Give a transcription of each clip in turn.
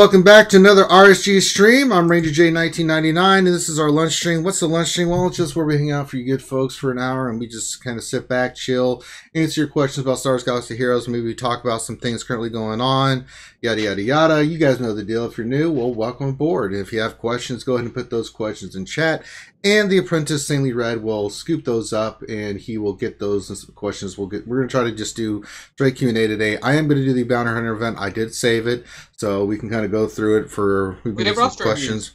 welcome back to another RSG stream. I'm Ranger J1999, and this is our lunch stream. What's the lunch stream? Well, it's just where we hang out for you good folks for an hour, and we just kind of sit back, chill, answer your questions about Star Wars Galaxy Heroes. Maybe we talk about some things currently going on, yada, yada, yada. You guys know the deal. If you're new, well, welcome aboard. If you have questions, go ahead and put those questions in chat, and the apprentice, Sanely Red, will scoop those up, and he will get those questions. We're going to try to just do straight Q&A today. I am going to do the Bounty Hunter event. I did save it, so we can kind of go through it for some questions.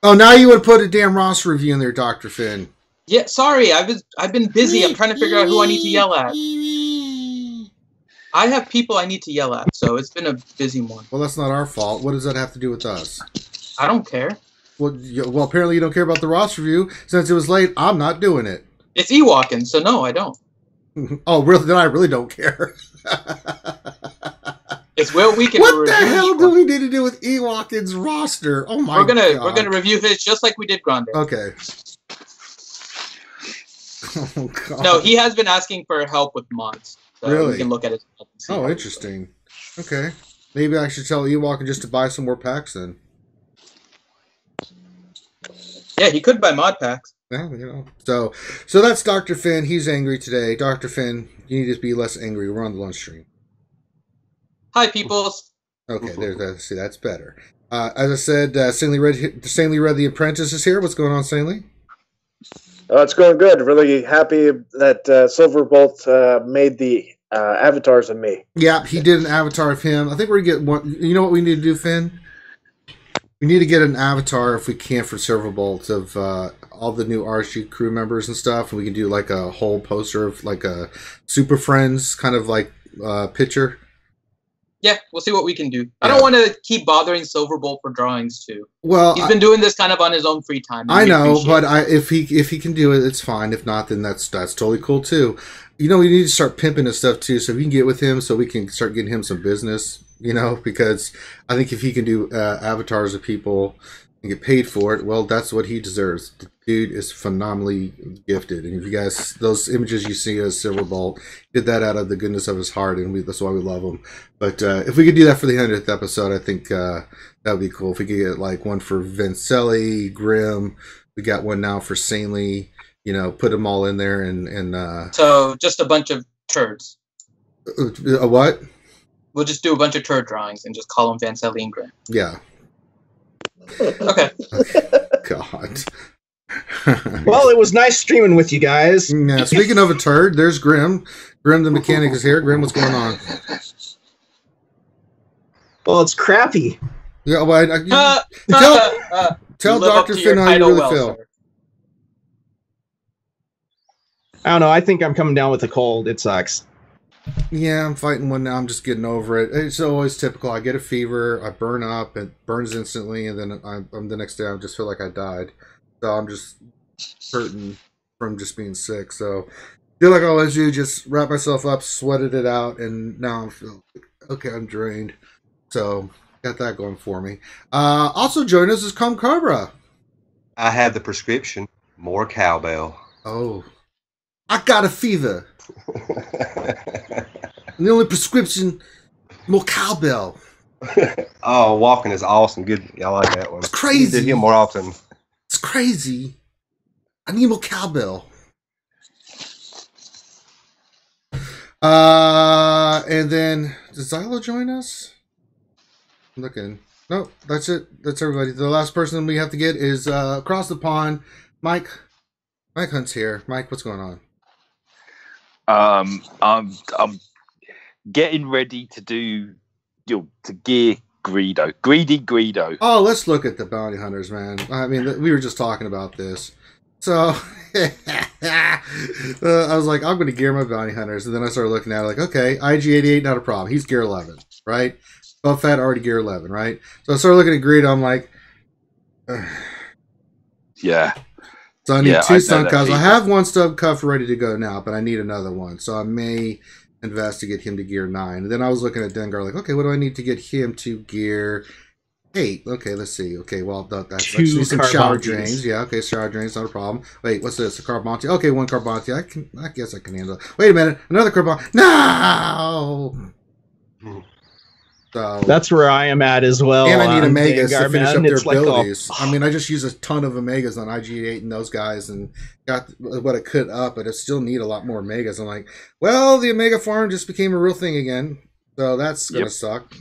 Oh, now you would put a damn roster review in there, Dr. Finn. Yeah, sorry, I've been busy. I'm trying to figure out who I need to yell at. I have people I need to yell at, so it's been a busy one. Well, that's not our fault. What does that have to do with us? I don't care. Well, apparently you don't care about the roster review. Since it was late, I'm not doing it. It's Ewalking, so no, I don't. Oh, really? Then I really don't care. It's Will Weekend. What the hell do we need to do with Ewalkin's roster? Oh my god. We're gonna review his just like we did Grande. Okay. Oh god. No, he has been asking for help with mods. So really? We can look at it. Oh, interesting. Okay. Maybe I should tell Ewalkin just to buy some more packs then. Yeah, he could buy mod packs. Yeah, you know. So that's Dr. Finn. He's angry today. Dr. Finn, you need to be less angry. We're on the lunch stream. Hi, peoples. Okay, there's that. See, that's better. As I said, Sanely Red, the apprentice is here. What's going on, Sanely? Oh, it's going good. Really happy that Silverbolt made the avatars of me. Yeah, he did an avatar of him. I think we're going to get one. You know what we need to do, Finn? We need to get an avatar, if we can, for Silverbolt of all the new RSG crew members and stuff. And we can do like a whole poster of like a Super Friends kind of like picture. Yeah, we'll see what we can do. I don't want to keep bothering Silverbolt for drawings too. Well, he's been doing this kind of on his own free time. I know, but if he can do it, it's fine. If not, then that's totally cool too. You know, we need to start pimping his stuff too, so we can get with him, so we can start getting him some business. You know, because I think if he can do avatars of people and get paid for it, well, that's what he deserves. The dude is phenomenally gifted, and if you guys, those images you see as Silverbolt, did that out of the goodness of his heart, and that's why we love him. But if we could do that for the 100th episode, I think that would be cool. If we could get like one for Vincelli, Grimm, we got one now for Sanely. You know, put them all in there, and so just a bunch of turds. A what? We'll just do a bunch of turd drawings and just call them Vincelli and Grimm. Yeah. Okay. God. Well, it was nice streaming with you guys. Yeah, speaking of a turd, there's Grimm. Grimm the mechanic is here. Grimm, what's going on? Well, it's crappy. Yeah, well, tell Dr. Finn how you really feel. Sir. I don't know. I think I'm coming down with a cold. It sucks. Yeah, I'm fighting one now. I'm just getting over it. It's always typical. I get a fever, I burn up, it burns instantly, and then I'm the next day I just feel like I died. So I'm just hurting from just being sick. So I feel like I always do, just wrap myself up, sweated it out, and now I'm feeling okay. I'm drained. So got that going for me. Also joining us is Come Cobra. I have the prescription. More cowbell. Oh, I got a fever. And the only prescription, more cowbell. Oh, walking is awesome. Good, I like that one. It's crazy. You do him more often. It's crazy. I need more cowbell. And then does Xylo join us? I'm looking. No, that's it. That's everybody. The last person we have to get is across the pond. Mike. Mike Hunt's here. Mike, what's going on? I'm getting ready to do to gear Greedo. Oh, let's look at the bounty hunters, man. I mean, we were just talking about this. So I was like, I'm going to gear my bounty hunters, and then I started looking at it like, okay, IG-88, not a problem. He's gear 11, right? Boba Fett already gear 11, right? So I started looking at Greedo. I'm like, yeah. So I need two stun cuffs. I have one stun cuff ready to go now, but I need another one. So I may investigate him to gear 9. And then I was looking at Dengar like, okay, what do I need to get him to gear 8? Okay, let's see. Okay, well, that's actually some shower drains. Yeah, okay, shower drains, not a problem. Wait, what's this? A Carbonti? Okay, one Carbonti. I guess I can handle it. Wait a minute, another Carbonti. No! So That's where I am at as well. and I need Omegas to Vanguard, finish man. up their It's like, abilities. I mean, I just use a ton of Omegas on IG8 and those guys, and got what I could up, but I still need a lot more Omegas. I'm like, well, the Omega farm just became a real thing again, so that's gonna suck.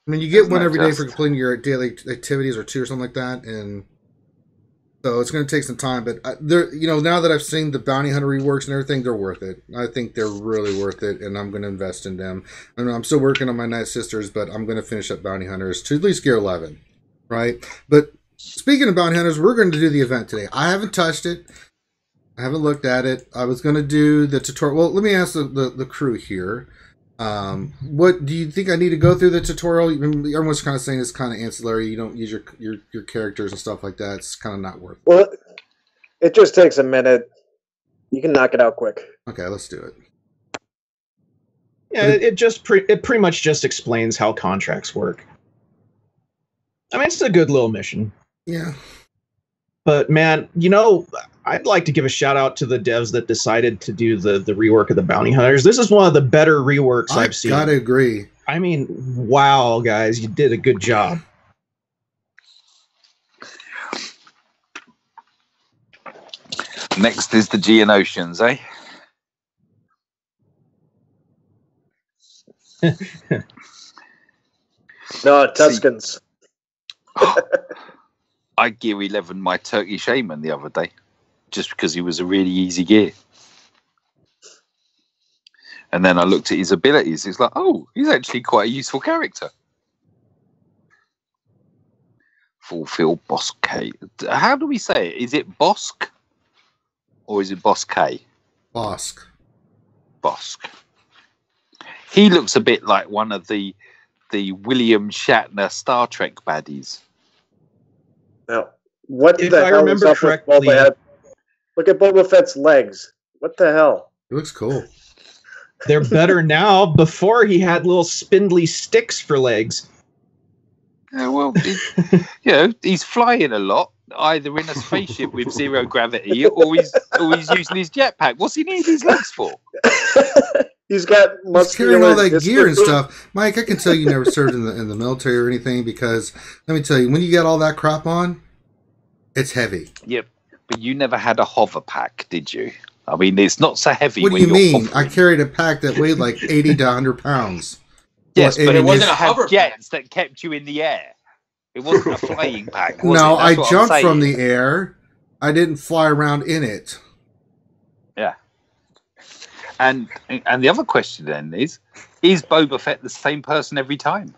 I mean, you get one every day for completing your daily activities, or 2 or something like that, and so it's going to take some time. But they're, now that I've seen the bounty hunter reworks and everything, they're worth it. I think they're really worth it, and I'm going to invest in them. I know I'm still working on my Night Sisters, but I'm going to finish up bounty hunters to at least gear 11, right? But speaking of bounty hunters, we're going to do the event today. I haven't touched it. I haven't looked at it. I was going to do the tutorial. Well, let me ask the crew here. What do you think I need to go through the tutorial? Everyone's kind of saying it's kind of ancillary. You don't use your characters and stuff like that. It's kind of not worth it. Well, it just takes a minute. You can knock it out quick. Okay, let's do it. Yeah, it pretty much just explains how contracts work. I mean, it's a good little mission. Yeah. But man, I'd like to give a shout out to the devs that decided to do the rework of the bounty hunters. This is one of the better reworks I've seen. Gotta agree. I mean, wow, guys, you did a good job. Next is the Geonosians, eh? No, Tuscans. I gear 11 my Turkey Shaman the other day, just because he was a really easy gear. And then I looked at his abilities. It's like, oh, he's actually quite a useful character. Fulfill Bosk. How do we say it? Is it Bosk? Or is it Bosk? Bosk. Bosk. He looks a bit like one of the William Shatner Star Trek baddies. Now, what If the I hell remember is up correctly, with Boba Fett? Look at Boba Fett's legs. What the hell? It looks cool. They're better now. Before he had little spindly sticks for legs. Yeah, well, he's flying a lot, either in a spaceship with 0 gravity, or he's using his jetpack. What's he need his legs for? He's got He's carrying all that gear and stuff. Mike, I can tell you never served in the military or anything, because let me tell you, when you get all that crap on, it's heavy. Yep, but you never had a hover pack, did you? I mean, it's not so heavy. What do you mean? I carried a pack that weighed like 80 to 100 pounds. Yes, well, but it wasn't a hover jets that kept you in the air. It wasn't a flying pack. No, I jumped from the air. I didn't fly around in it. Yeah. And the other question then is Boba Fett the same person every time?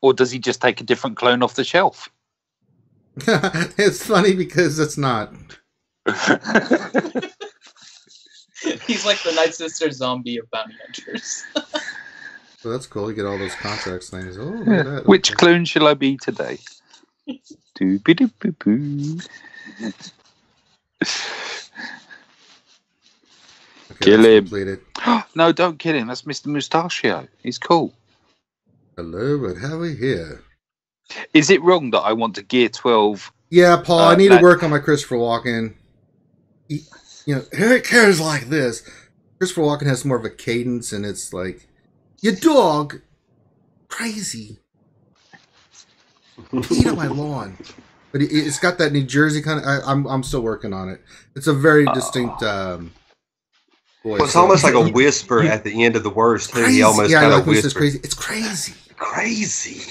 Or does he just take a different clone off the shelf? It's funny because it's not. He's like the Night Sister zombie of bounty hunters. So that's cool. You get all those contracts things. Oh, look at that. Which clone shall I be today? Doo-be-doo-boo-boo. Okay, Kill him. completed. No, don't kill him. That's Mr. Mustachio. He's cool. Hello, what have we here? Is it wrong that I want to gear 12? Yeah, Paul, I need to work on my Christopher Walken. It cares like this. Christopher Walken has more of a cadence, and it's like, your dog, crazy. Eat on my lawn. But it's got that New Jersey kind of. I'm still working on it. It's a very distinct voice. Well, it's almost like a whisper at the end of the words too. He almost kind of whispers. Crazy. It's crazy. Crazy.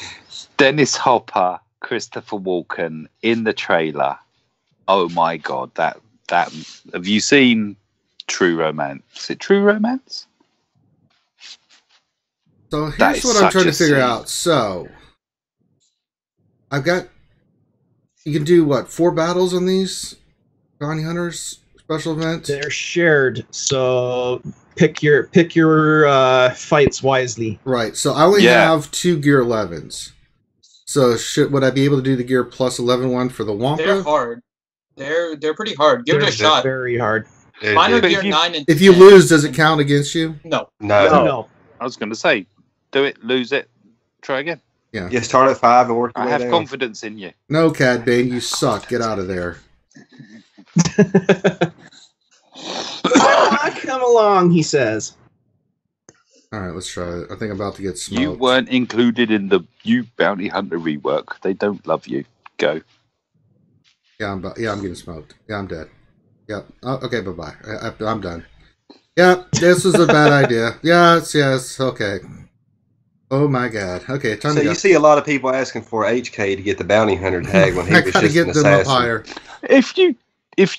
Dennis Hopper, Christopher Walken in the trailer. Oh my God, that have you seen True Romance? Is it True Romance? So here's what I'm trying to figure out. So I've got. You can do what? 4 battles on these bounty hunters special event. They're shared, so pick your fights wisely. Right. So I only have 2 gear 11s. So would I be able to do the gear plus 11 one for the Wampa? They're hard. They're pretty hard. Give it a shot. Very hard. Mine are gear 9 and 10. If you lose, does it count against you? No. No. I was going to say, do it, lose it, try again. Yeah. You start at 5 and work your I way have down. confidence in you. No, Cad Bane, you suck. Get out of there. Come along, he says. All right, let's try it. I think I'm about to get smoked. You weren't included in the You Bounty Hunter rework. They don't love you. Go. Yeah, I'm getting smoked. Yeah, I'm dead. Yep. Oh, okay, bye-bye. I'm done. Yeah, this was a bad idea. Yes, okay. Oh my god. Okay, time So to go. you see a lot of people asking for HK to get the bounty hunter tag when he I was gotta just get an them up assassin. higher. If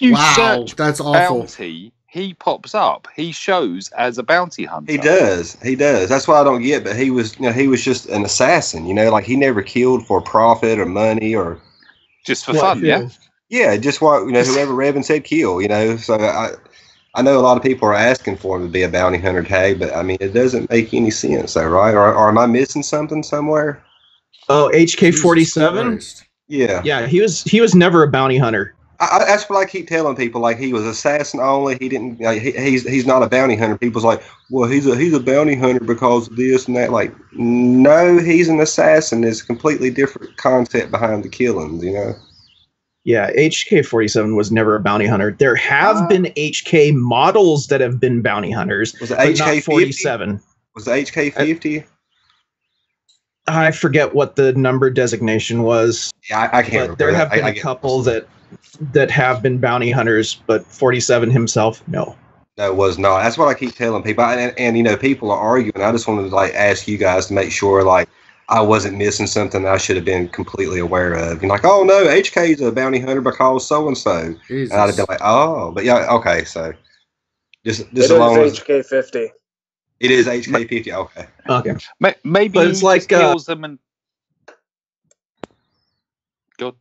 you Wow, search that's awful. bounty, he pops up. He shows as a bounty hunter. He does. That's why I don't get. But he was just an assassin. Like he never killed for profit or money or Just for fun, yeah. yeah, just what whoever Revan said kill. So I know a lot of people are asking for him to be a bounty hunter tag, but I mean it doesn't make any sense, though, right? Or am I missing something somewhere? Oh, HK-47. Yeah, he was never a bounty hunter. That's what I keep telling people. Like he was assassin only. He didn't. He's not a bounty hunter. People's like, well, he's a bounty hunter because of this and that. Like, no, he's an assassin. There's a completely different concept behind the killings. Yeah, HK-47 was never a bounty hunter. There have been HK models that have been bounty hunters. Was it but not HK-50? 47? Was it HK-50? I forget what the number designation was. Yeah, I can't remember. But there have been a couple that have been bounty hunters, but 47 himself, no. No, it was not. That's what I keep telling people. And people are arguing. I just wanted to ask you guys to make sure I wasn't missing something I should have been completely aware of. You're like, oh no, HK is a bounty hunter because so and so. And I'd have been like, oh, but yeah, okay, so just as long as HK-50. it is HK-50. Okay. Maybe but it's like kills them and go.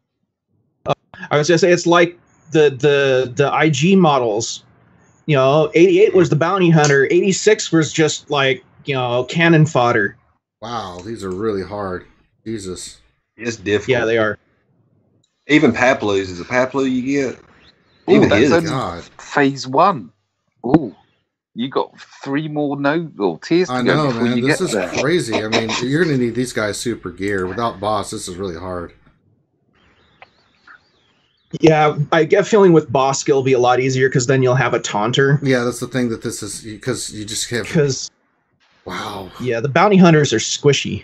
I was gonna say it's like the IG models. 88 was the bounty hunter. 86 was just cannon fodder. Wow, these are really hard. Jesus. It's difficult. Yeah, they are. Even Paploos. Is a Paplu you get? Ooh, Even that's his. only God. phase 1. Ooh, you got 3 more tiers to I go know, before man. you This get is there. crazy. I mean, you're going to need these guys super gear. Without boss, this is really hard. Yeah, I get a feeling with boss skill will be a lot easier because then you'll have a taunter. Yeah, that's the thing that this is, because you just have... Wow. Yeah, the bounty hunters are squishy.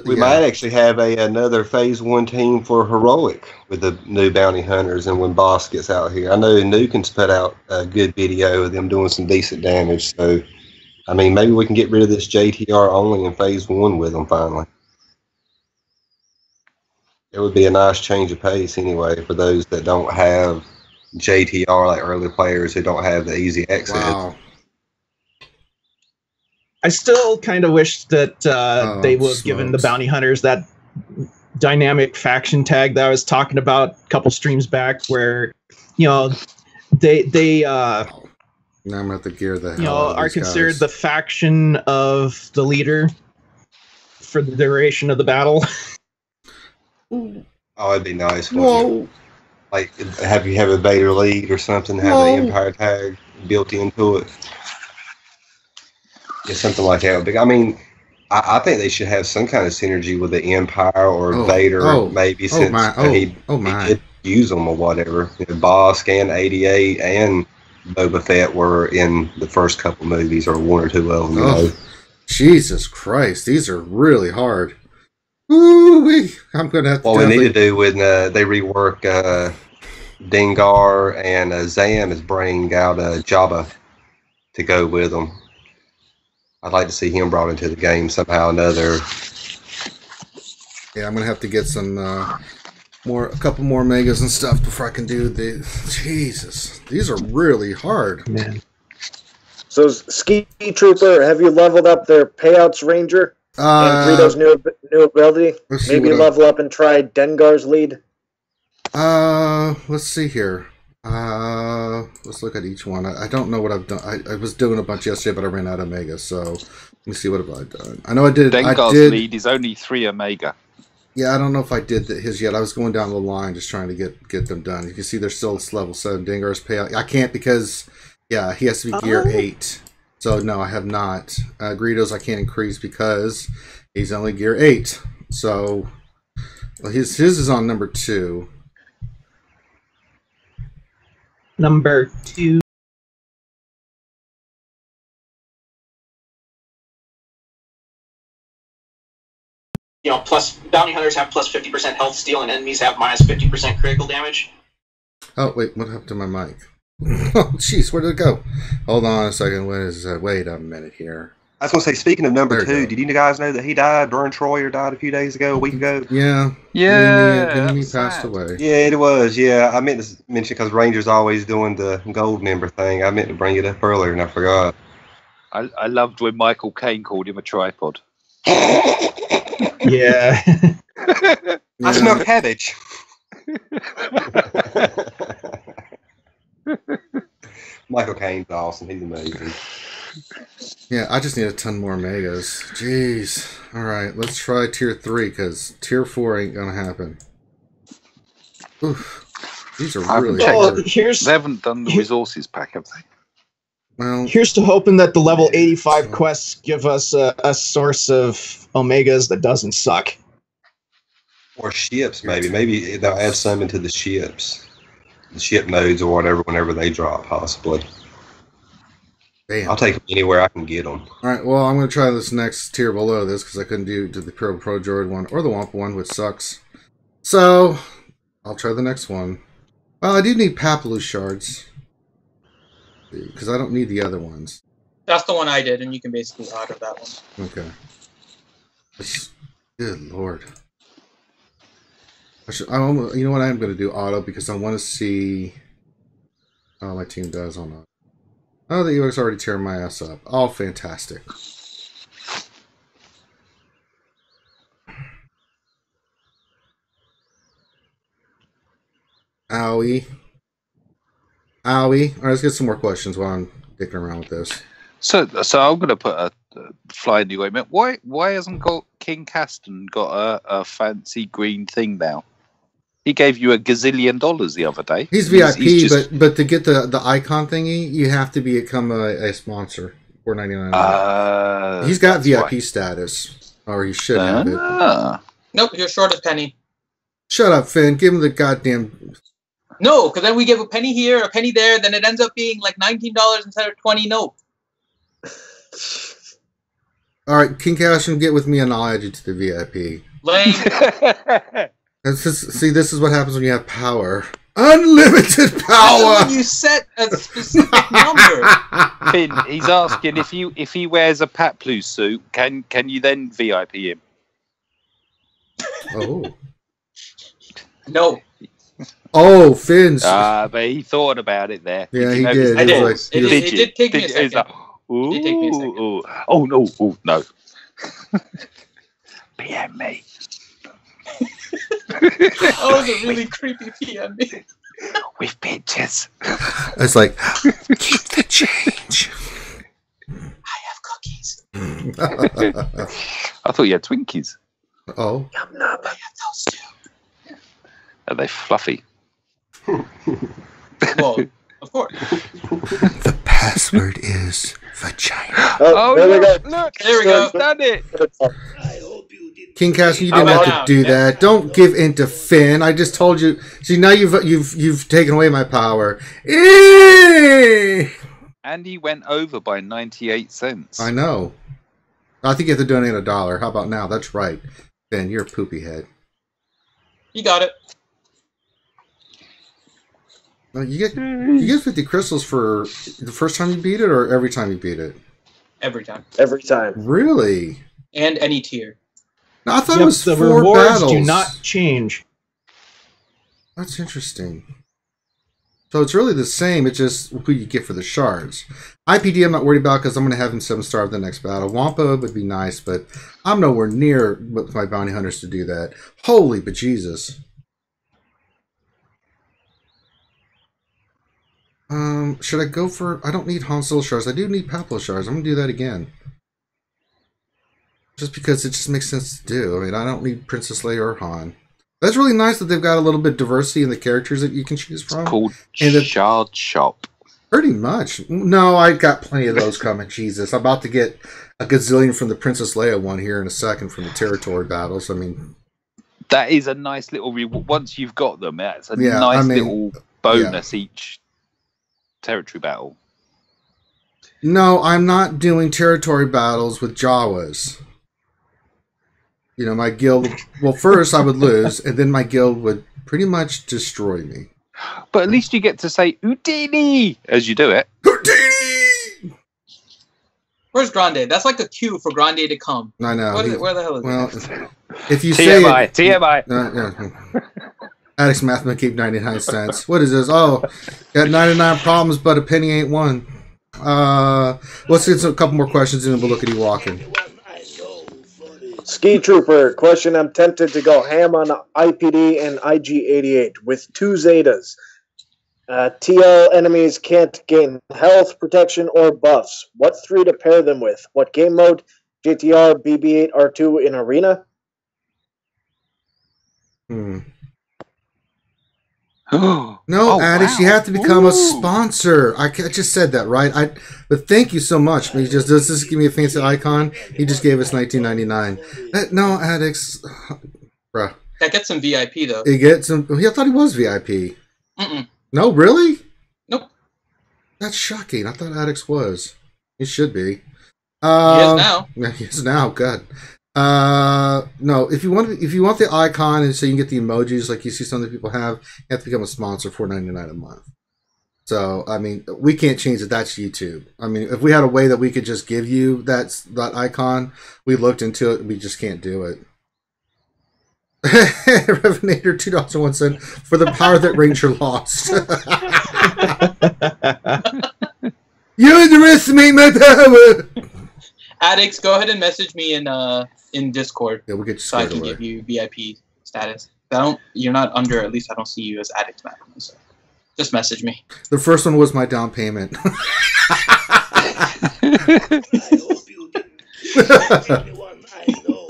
We might actually have another phase 1 team for heroic with the new bounty hunters, and when boss gets out here, I know Nuken's put out a good video of them doing some decent damage. So, I mean, maybe we can get rid of this JTR only in phase 1 with them finally. It would be a nice change of pace anyway for those that don't have JTR, like early players who don't have the easy access. Wow. I still kind of wish that they would have given the smokes. bounty hunters that dynamic faction tag that I was talking about a couple streams back, where they Now I'm going to have to gear the hell out of are these considered guys. the faction of the leader for the duration of the battle. Oh, it'd be nice. Whoa. Like, have a Vader lead or something, have Whoa. the Empire tag built into it. Yeah, something like that. But I mean, I think they should have some kind of synergy with the Empire or Vader, maybe, since he did use them or whatever. Bosk and 88 and Boba Fett were in the first couple movies, or 1 or 2 of them. Jesus Christ, these are really hard. Ooh-wee. I'm going to have to... What we need to do when they rework Dengar and Zam is bring out Jabba to go with them. I'd like to see him brought into the game somehow or another. Yeah, I'm going to have to get some a couple more megas and stuff before I can do the... Jesus, these are really hard. Man. So, Ski Trooper, have you leveled up their payouts ranger? And Greedo's new ability? Maybe level up and try Dengar's lead? Let's see here. Let's look at each one. I don't know what I've done. I was doing a bunch yesterday, but I ran out of Omega, so let me see what have I done. I know I did. Dengar's lead is only 3 Omega. Yeah, I don't know if I did his yet. I was going down the line just trying to get them done. You can see they're still level 7. Dengar's payout. I can't because, yeah, he has to be gear 8. So, no, I have not. Greedo's I can't increase because he's only gear 8. So, well, his is on number 2. Number 2. plus bounty hunters have plus 50% health steal, and enemies have minus 50% critical damage. Oh, wait, what happened to my mic? Oh, jeez, where did it go? Hold on a second. What is that? Wait a minute here. I was going to say, speaking of number 2, did you guys know that he died? Vern Troyer died a week ago. Yeah. Yeah. He passed away. Yeah, it was. Yeah, I meant to mention because Rangers always doing the gold member thing. I meant to bring it up earlier and I forgot. I loved when Michael Caine called him a tripod. Yeah. I smell cabbage. Michael Caine's awesome. He's amazing. Yeah, I just need a ton more megas. Jeez. All right, let's try tier 3 because tier 4 ain't gonna happen. Oof. These are really hard. They haven't done the resources pack, have they? Well, here's to hoping that the level 85 quests give us a source of omegas that doesn't suck. Or ships, maybe. Maybe they'll add some into the ships. The ship nodes or whatever whenever they drop, possibly. Damn. I'll take them anywhere I can get them. Alright, well, I'm going to try this next tier below this because I couldn't do the Pro Droid one or the Wampa one, which sucks. So, I'll try the next one. Well, I do need Papaloo shards because I don't need the other ones. That's the one I did, and you can basically auto that one. Okay. Good lord. You know what? I'm going to do auto because I want to see... Oh, my team does on auto. Oh, the Ewoks already tearing my ass up. Oh, fantastic. Owie. Owie. All right, let's get some more questions while I'm dicking around with this. So I'm going to put a fly in the ointment. Why hasn't King Caston got a fancy green thing now? He gave you $1 gazillion the other day. He's VIP, but to get the icon thingy, you have to become a sponsor. $4.99. He's got VIP status, or he should have it. Nope, you're short a penny. Shut up, Finn. Give him the goddamn. No, because then we give a penny here, a penny there, then it ends up being like $19 instead of $20. No. All right, King Caston, get with me, and I'll add you to the VIP. Lame. See, this is what happens when you have power. Unlimited power. When you set a specific number. Finn, he's asking if he wears a Papaloo suit, can you then VIP him? Oh. No. Oh, Finn's. But he thought about it there. Yeah, he did. I did. Like, it did take me a second. Like, ooh, it did take me a second. Oh no! Oh no! PM me. That was a really creepy PM me. With pictures. It's like, keep the change. I have cookies. I thought you had Twinkies. Oh. Yum num. I have those too. Are they fluffy? Well, of course. The password is vagina. Oh, there we go. Look, there we go. Done it. King Caston, you didn't have to do that. Don't give in to Finn. I just told you. See, now you've taken away my power. And he went over by 98 cents. I know. I think you have to donate $1. How about now? That's right. Finn, you're a poopy head. You got it. You get 50 crystals for the first time you beat it, or every time you beat it? Every time. Every time. Really? And any tier. No, I thought it was the 4 rewards battles. do not change. That's interesting. So it's really the same. It's just who you get for the shards. IPD I'm not worried about because I'm going to have him 7-star the next battle. Wampa would be nice, but I'm nowhere near with my bounty hunters to do that. Holy bejesus. Should I go for... I don't need Han Solo shards. I do need Papaloo shards. I'm going to do that again. Just because it just makes sense to do. I mean, I don't need Princess Leia or Han. That's really nice that they've got a little bit of diversity in the characters that you can choose from. It's called Shard Shop. Pretty much. No, I got plenty of those coming. Jesus. I'm about to get a gazillion from the Princess Leia one here in a second from the territory battles. I mean... That is a nice little... Once you've got them, that's a nice little bonus each territory battle. No, I'm not doing territory battles with Jawas. my guild. Well, first I would lose, and then my guild would pretty much destroy me. But at least you get to say Houdini as you do it. Houdini! Where's Grande? That's like a cue for Grande to come. I know. Where the hell is it? If you TMI, say TMI. Addicts Math keep 99 cents. What is this? Oh, got 99 problems, but a penny ain't one. Let's get a couple more questions and then we'll look at you walking. Ski Trooper, question. I'm tempted to go ham on IPD and IG88 with 2 Zetas. TL enemies can't gain health, protection, or buffs. What 3 to pair them with? What game mode? JTR, BB8, R2 in Arena? No, Addicts, you have to become a sponsor. I just said that, right? But thank you so much. He just does this give me a fancy icon. He just gave us $19.99. No, Addicts, bruh. That gets some VIP though. It gets some. I thought he was VIP. Mm-mm. No, really? Nope. That's shocking. I thought Addicts was. He should be. He is now. Yeah, he is now. Good. No. If you want the icon and so you can get the emojis like you see some of the people have, you have to become a sponsor for $4.99 a month. So I mean, we can't change it. That's YouTube. I mean, if we had a way that we could just give you that icon, we looked into it. We just can't do it. Revenator $2.01 for the power that Ranger lost. You underestimate my power. Addicts, go ahead and message me in Discord. Yeah, we'll get you so I can give you VIP status. You're not under. At least I don't see you as Addicts Matt. So just message me. The first one was my down payment.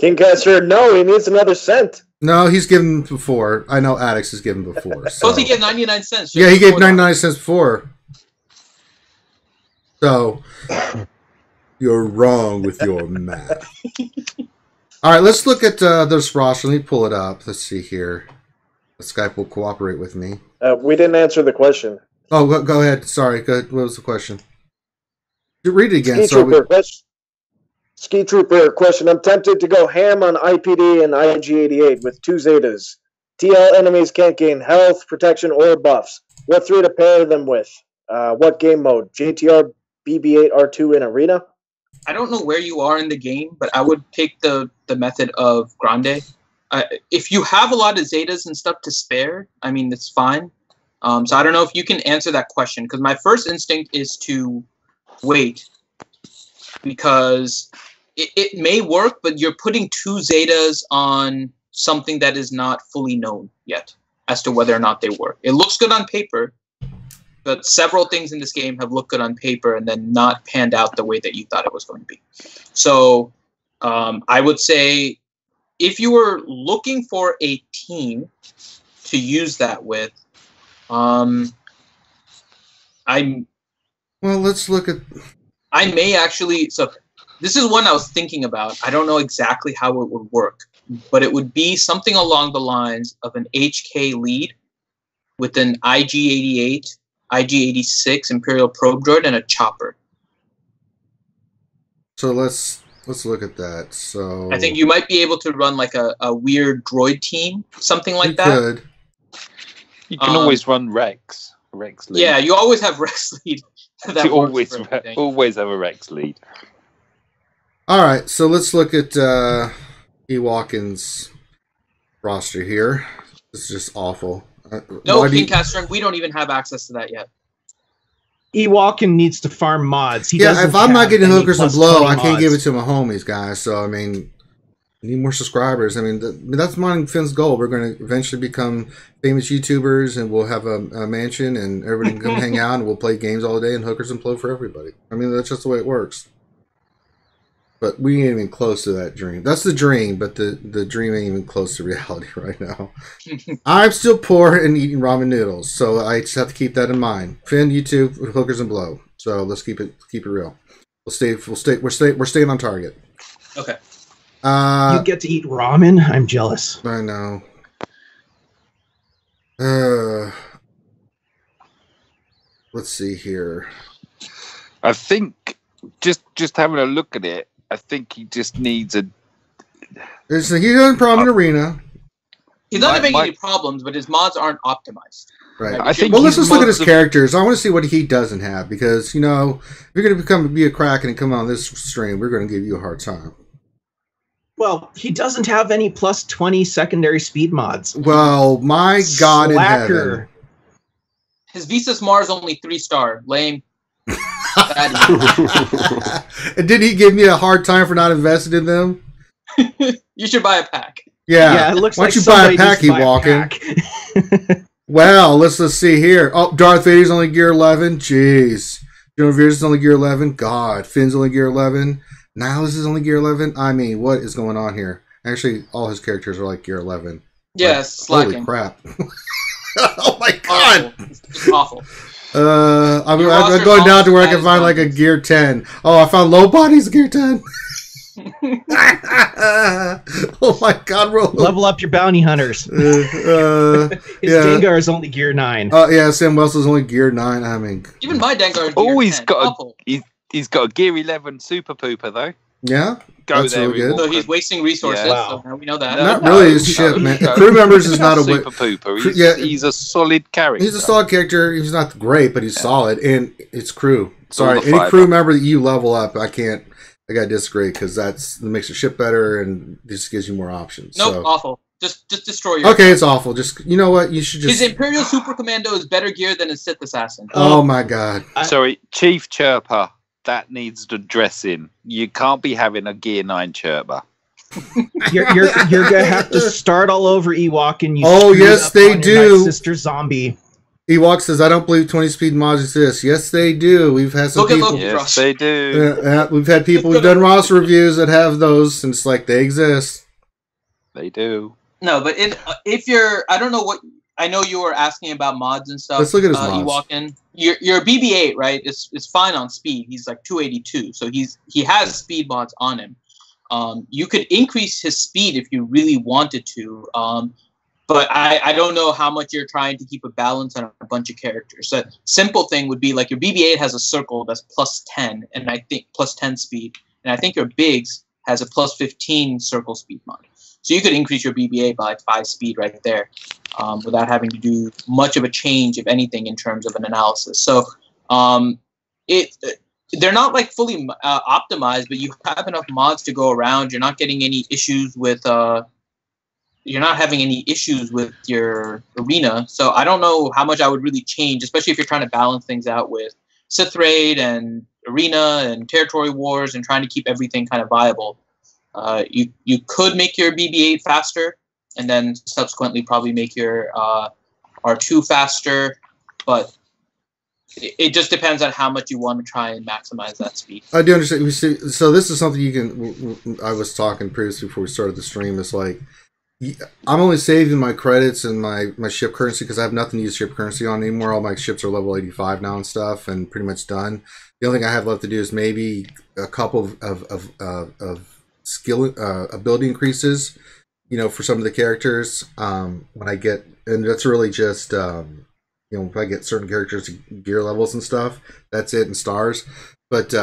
Kingcaster, no, he needs another cent. No, he's given before. I know Addicts has given before. So. Suppose he gave 99 cents. Yeah, he gave 99 cents before. So, you're wrong with your math. All right, let's look at this roster. Let me pull it up. Let's see here. Skype will cooperate with me. We didn't answer the question. Oh, go ahead. Sorry. Go ahead. What was the question? You read it again. Ski Trooper, question. I'm tempted to go ham on IPD and IG88 with 2 Zetas. TL enemies can't gain health, protection, or buffs. What 3 to pair them with? What game mode? JTR, BB8, R2 in Arena? I don't know where you are in the game, but I would pick the method of Grande. If you have a lot of Zetas and stuff to spare, I mean, it's fine. So I don't know if you can answer that question, because my first instinct is to wait, because it may work, but you're putting 2 Zetas on something that is not fully known yet as to whether or not they work. It looks good on paper, but several things in this game have looked good on paper and then not panned out the way that you thought it was going to be. So I would say if you were looking for a team to use that with, let's look at... I may actually... So this is one I was thinking about. I don't know exactly how it would work, but it would be something along the lines of an HK lead with an IG-88, IG-86 Imperial Probe Droid, and a chopper. So let's look at that. So I think you might be able to run like a weird droid team, something like that. Could. You can always run Rex. Rex lead. Yeah, you always have Rex lead. You always have a Rex lead. All right, so let's look at Ewalkin's roster here. This is just awful. No, Kingcaster, we don't even have access to that yet. Ewalkin needs to farm mods. If I'm not getting hookers and blow, I can't give it to my homies, guys. So, I mean, we need more subscribers. I mean, that's mine and Finn's goal. We're going to eventually become famous YouTubers, and we'll have a mansion, and everybody can come hang out, and we'll play games all day, and hookers and blow for everybody. I mean, that's just the way it works. But we ain't even close to that dream. That's the dream, but the dream ain't even close to reality right now. I'm still poor and eating ramen noodles, so I just have to keep that in mind. Finn, YouTube, hookers and blow. So let's keep it real. We're staying on target. Okay. You get to eat ramen? I'm jealous. I know. Let's see here. I think just having a look at it, I think he just needs He doesn't problem in arena. He's not having any problems, but his mods aren't optimized. Right. I think Well, let's just look at his characters. I want to see what he doesn't have because, you know, if you're going to be a Kraken and come on this stream, we're going to give you a hard time. Well, he doesn't have any plus 20 secondary speed mods. Well, my God in heaven. His Visas Mars only 3-star. Lame. And did he give me a hard time for not investing in them? You should buy a pack. Yeah. It looks Why like don't you buy a pack, you walking? Well, let's see here. Oh, Darth Vader's only gear 11. Jeez. General Veers is only gear 11. God. Finn's only gear 11. Nihilus is only gear 11. I mean, what is going on here? Actually, all his characters are like gear 11. Yes, slacking. Holy crap. Oh my God. It's awful. I'm going down to where I can find like a gear 10. Oh, I found low bodies gear 10. Oh my God, bro. Level up your bounty hunters. His Dengar is only gear 9. Yeah, Sam Wells is only gear 9. I mean, even my Dengar is gear 10. He's got a gear 11 super pooper though. Yeah, go there. Really good. So he's wasting resources. Yeah. So now we know that. Not really his shit, man. Crew members is not a super pooper. He's a solid character. He's a solid character. He's not great, but he's solid, and it's crew. Sorry, any crew member that you level up, I gotta disagree because that makes your ship better and this gives you more options. Nope, so. Awful. Just destroy your. Okay, it's awful. Just you know what? You should just. His Imperial Super Commando is better gear than his Sith Assassin. Oh my God! Sorry, Chief Chirper. That needs the dressing. You can't be having a gear 9 Chirper. You're gonna have to start all over Ewok and you. Oh yes, they do. Sister Zombie. Ewok says, "I don't believe 20 speed mods exist." Yes, they do. We've had some people. Yes, they do. We've had people who've done roster reviews that have those, and it's like they exist. They do. No, but if you're, I don't know what. I know you were asking about mods and stuff. Let's look at his mods. Ewokin. Your BB-8, right? Is fine on speed. He's like 282, so he has speed mods on him. You could increase his speed if you really wanted to. But I don't know how much you're trying to keep a balance on a bunch of characters. So simple thing would be like your BB-8 has a circle that's plus 10, and I think plus 10 speed, and I think your Biggs has a plus 15 circle speed mod. So you could increase your BB-8 by like 5 speed right there, without having to do much of a change, if anything, in terms of an analysis. So they're not like fully optimized, but you have enough mods to go around. You're not getting any issues with. You're not having any issues with your arena. So I don't know how much I would really change, especially if you're trying to balance things out with Sith Raid and arena and territory wars and trying to keep everything kind of viable. You could make your BB-8 faster and then subsequently probably make your R2 faster, but it just depends on how much you want to try and maximize that speed. I do understand. So this is something you can. I was talking previously before we started the stream. It's like I'm only saving my credits and my ship currency because I have nothing to use ship currency on anymore. All my ships are level 85 now and stuff, and pretty much done. The only thing I have left to do is maybe a couple of skill ability increases, for some of the characters when I get, and that's really just if I get certain characters to gear levels and stuff, that's it, and stars. But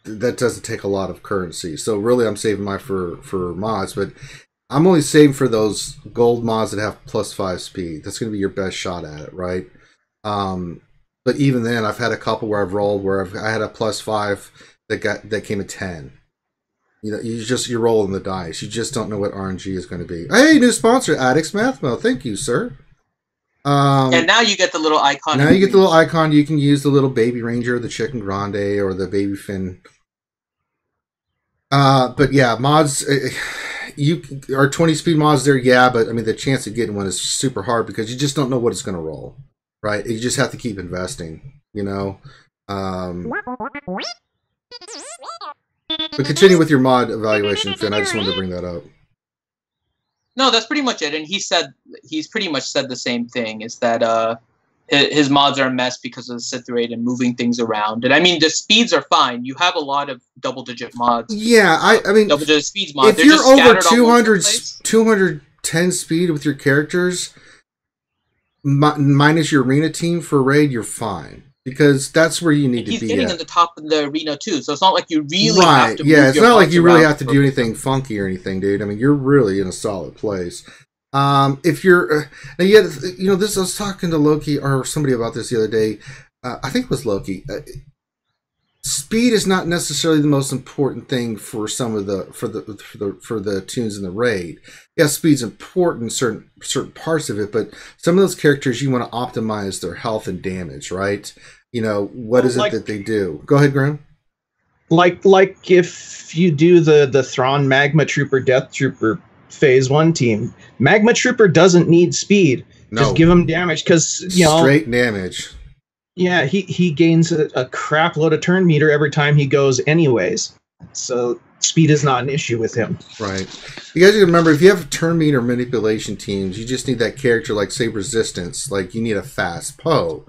that doesn't take a lot of currency. So really I'm saving my for mods, but I'm only saving for those gold mods that have plus 5 speed. That's going to be your best shot at it, right? But even then, I've had a couple where I've rolled where I had a plus 5 that came at 10. You're rolling the dice. You just don't know what RNG is going to be. Hey, new sponsor, Addicts Mathmo. Thank you, sir. And now you get the little icon. Now you get the little icon. You can use the little baby ranger, the chicken grande, or the baby Finn. But yeah, mods. Are 20 speed mods there? Yeah, but I mean the chance of getting one is super hard because you just don't know what it's going to roll. Right? You just have to keep investing. But continue with your mod evaluation, Finn. I just wanted to bring that up. No, that's pretty much it. And he's pretty much said the same thing, is that his mods are a mess because of the Sith Raid and moving things around. And I mean, the speeds are fine. You have a lot of double-digit mods. Yeah, I mean, double-digit speeds mods. If you're over 210 speed with your characters, minus your arena team for raid, you're fine. because that's where you need And to he's be getting at. in the top of the arena too, so it's not like you really Right, have to. yeah, move it's your not like mods you really around have to for- do anything funky or anything, dude. I mean, you're really in a solid place. If you're, and yet, you know, this, I was talking to Loki or somebody about this the other day. I think it was Loki. Speed is not necessarily the most important thing for some of the for the tunes in the raid. Yeah, speed's important in certain parts of it, but some of those characters you want to optimize their health and damage, right? You know, what is it that they do? Go ahead, Graham. Like if you do the Thrawn Magma Trooper Death Trooper Phase 1 team, Magma Trooper doesn't need speed. No. Just give him damage because straight damage. Yeah, he gains a crap load of turn meter every time he goes anyways. So speed is not an issue with him. Right. You guys remember, if you have turn meter manipulation teams, you just need that character like, say, resistance. Like, you need a fast Poe.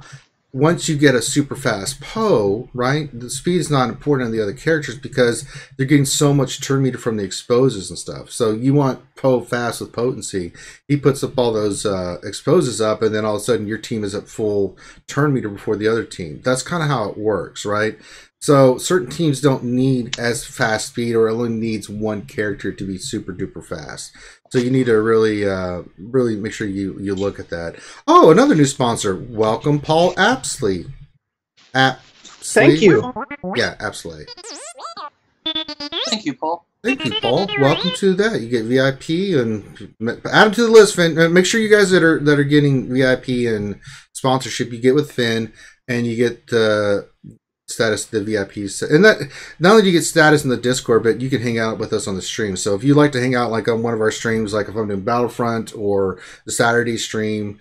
Once you get a super fast Poe, right, the speed is not important on the other characters because they're getting so much turn meter from the exposes and stuff. So you want Poe fast with potency. He puts up all those exposes up, and then all of a sudden your team is at full turn meter before the other team. That's kind of how it works, right? So certain teams don't need as fast speed, or it only needs one character to be super duper fast. So you need to really, really make sure you look at that. Oh, another new sponsor. Welcome, Paul Apsley. Thank you. Yeah, Apsley. Thank you, Paul. Thank you, Paul. Welcome to that. You get VIP and add them to the list, Finn. Make sure you guys that are getting VIP and sponsorship, you get with Finn, and you get status the VIPs, and that not only do you get status in the Discord, but you can hang out with us on the stream. So if you like to hang out like on one of our streams, like if I'm doing Battlefront or the Saturday stream,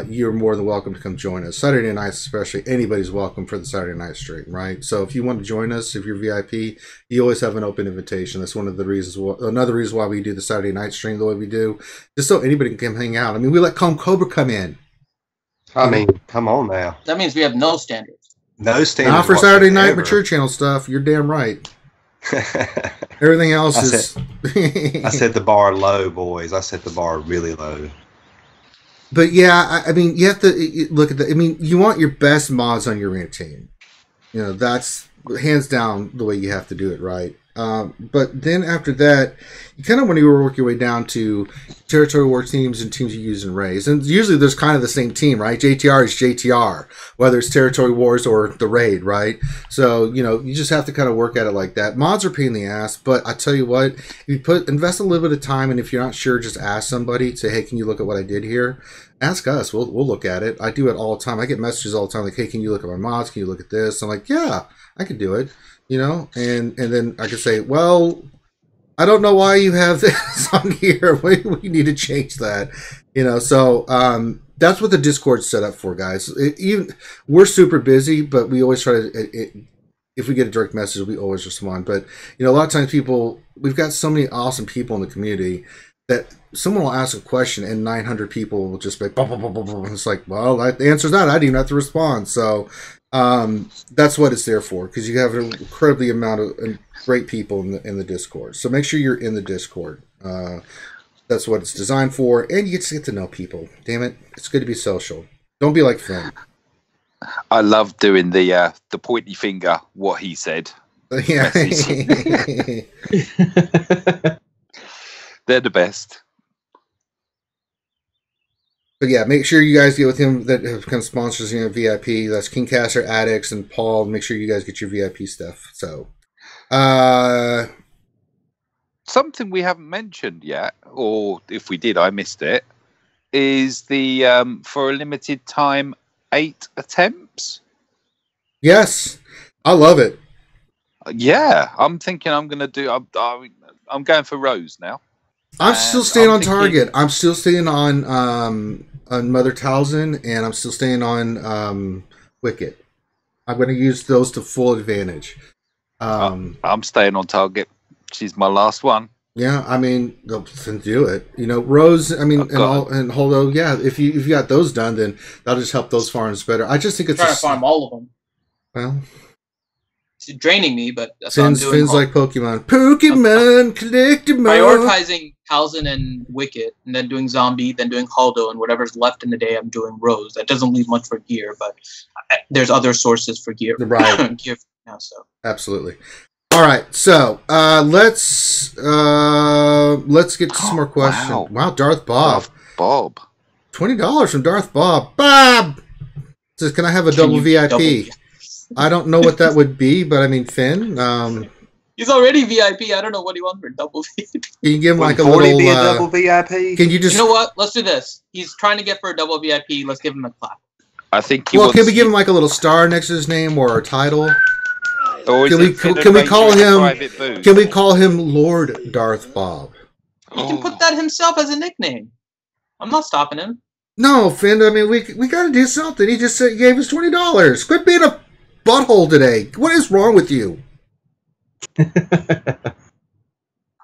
you're more than welcome to come join us. Saturday nights especially, anybody's welcome for the Saturday night stream, right? So if you want to join us, if you're VIP, you always have an open invitation. That's one of the reasons, another reason why we do the Saturday night stream the way we do, just so anybody can come hang out. I mean, we let Calm Cobra come in. I mean, come on now. That means we have no standards. No standards. Now for Saturday night mature channel stuff, you're damn right. Everything else is. I set the bar low, boys. I set the bar really low. But yeah, I mean, you have to look at that. I mean, you want your best mods on your arena team. You know, that's hands down the way you have to do it, right? But then after that, you kind of want to work your way down to territory war teams and teams you use in raids. And usually there's kind of the same team, right? JTR is JTR, whether it's territory wars or the raid, right? So, you know, you just have to kind of work at it like that. Mods are pain in the ass, but I tell you what, if you invest a little bit of time, and if you're not sure, just ask somebody, say, hey, can you look at what I did here? Ask us. We'll look at it. I do it all the time. I get messages all the time like, hey, can you look at my mods? Can you look at this? I'm like, yeah, I can do it. You know, and then I could say, well, I don't know why you have this on here. We need to change that. You know, so that's what the Discord's set up for, guys. We're super busy, but we always try to. If we get a direct message, we always respond. But you know, a lot of times we've got so many awesome people in the community that someone will ask a question and 900 people will just be blah, blah, blah, blah, blah. It's like, well, the answer's that. I didn't even have to respond. So that's what it's there for, because you have an incredibly amount of great people in the Discord. So make sure you're in the Discord. That's what it's designed for, and you get to know people. Damn it, it's good to be social. Don't be like Finn. I love doing the pointy finger. What he said. Yeah. They're the best. But yeah, make sure you guys get with him that have become sponsors, you know, VIP. That's Kingcaster, Addicts, and Paul. Make sure you guys get your VIP stuff. So, something we haven't mentioned yet, or if we did, I missed it, is the for a limited time 8 attempts. Yes, I love it. Yeah, I'm thinking I'm going to do. I'm going for Rose now. I'm still staying on target. I'm still staying on Mother Talzin, and I'm still staying on Wicket. I'm going to use those to full advantage. I'm staying on target. She's my last one. Yeah, I mean, then do it. You know, Rose. I mean, and Holdo. Yeah, if you got those done, then that'll just help those farms better. I just think it's trying to farm all of them. Well, It's draining me, but that's what I'm doing. Finn's like Pokemon. Pokemon, collect them all. Prioritizing Halzin and Wicket, and then doing Zombie, then doing Haldo, and whatever's left in the day, I'm doing Rose. That doesn't leave much for gear, but there's other sources for gear. Right. Gear now, so. Absolutely. All right, so let's get to some more questions. Wow, Darth Bob. Bob. $20 from Darth Bob. Bob says, "Can I have a double VIP?" I don't know what that would be, but I mean, Finn. He's already VIP. I don't know what he wants for double VIP. Can you give him like a 40 little? Be a double VIP? Can you just? You know what? Let's do this. He's trying to get for a double VIP. Let's give him a clap. I think. Well, can we give him like a little star next to his name or a title? Or Can we call him? Can we call him Lord Darth Bob? He can put that himself as a nickname. I'm not stopping him. No, Finn. I mean, we got to do something. He just said, gave us $20. Quit being a butthole today. What is wrong with you?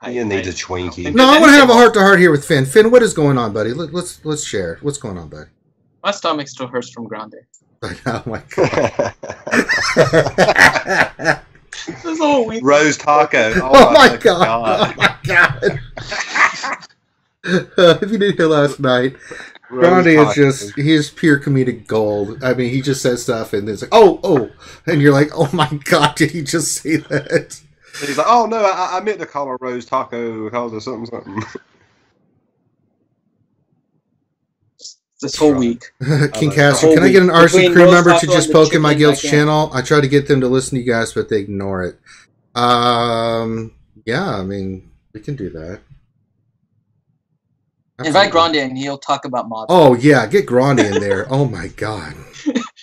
Ian needs a Twinkie. No, I want to have a heart-to-heart here with Finn. Finn, what is going on, buddy? Let's share. What's going on, buddy? My stomach still hurts from Grande. Oh my god! This whole week. Roast taco. Oh my god! Oh my god! If you didn't hear last night, Grande is just—he is pure comedic gold. I mean, he just says stuff, and it's like, oh, and you're like, oh my god, did he just say that? He's like, oh no, I meant to call her Rose Taco, call her something. This whole week. King Caster, can I get an RC crew member to just poke in my guild's channel? I try to get them to listen to you guys, but they ignore it. Yeah, I mean, we can do that. Invite Grande and he'll talk about mods. Oh, yeah, get Grande in there. Oh, my God.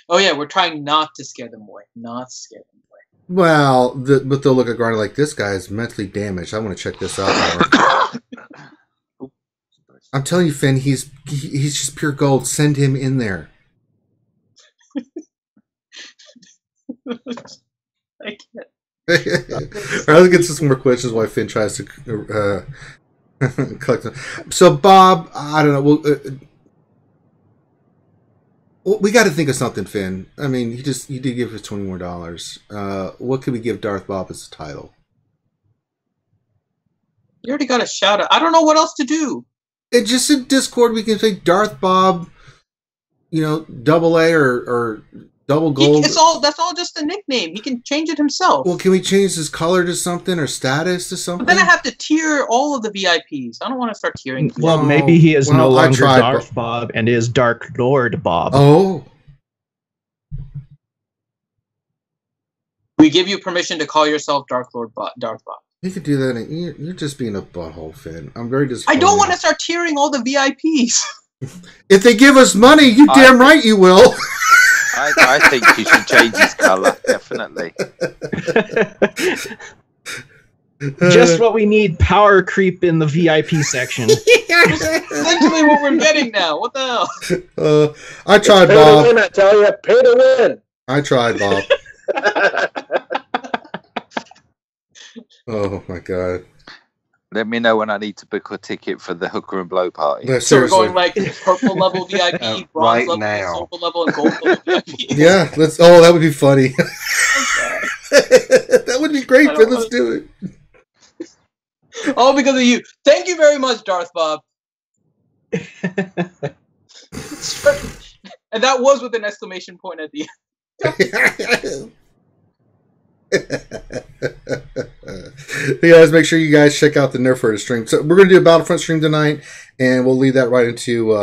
Oh, yeah, we're trying not to scare them away. Not scare them away. Well, but they'll look at Grande like, this guy is mentally damaged. I want to check this out more. I'm telling you, Finn, he's just pure gold. Send him in there. I can't. All right, let's get to some more questions while Finn tries to collect them. So, Bob, I don't know. We got to think of something, Finn. I mean, he did give us $20 more. What could we give Darth Bob as a title? You already got a shout out. I don't know what else to do. It just in Discord we can say Darth Bob, double A or double gold. That's all just a nickname. He can change it himself. Well, can we change his color to something or status to something? But then I have to tier all of the VIPs. I don't want to start tiering. Well, maybe he is no longer Darth Bob and is Dark Lord Bob. Oh. We give you permission to call yourself Dark Lord Darth Bob. You could do that. You're just being a butthole, Finn. I'm very disappointed. I don't want to start tiering all the VIPs. If they give us money, you damn right you will. I think you should change his colour, definitely. Just what we need, power creep in the VIP section. Essentially what we're getting now. What the hell? I tried, pay Bob. To win, I tell you, pay to win. I tried, Bob. Oh my god. Let me know when I need to book a ticket for the hooker and blow party. No, so we're going like purple level VIP, bronze right level, now. silver level, and gold level VIP. Yeah, let's. Oh, that would be funny. That would be great, Finn. Let's do it. All because of you. Thank you very much, Darth Bob. And that was with an exclamation point at the end. Hey guys, make sure you guys check out the Nerf Herder stream. So we're going to do a Battlefront stream tonight, and we'll lead that right into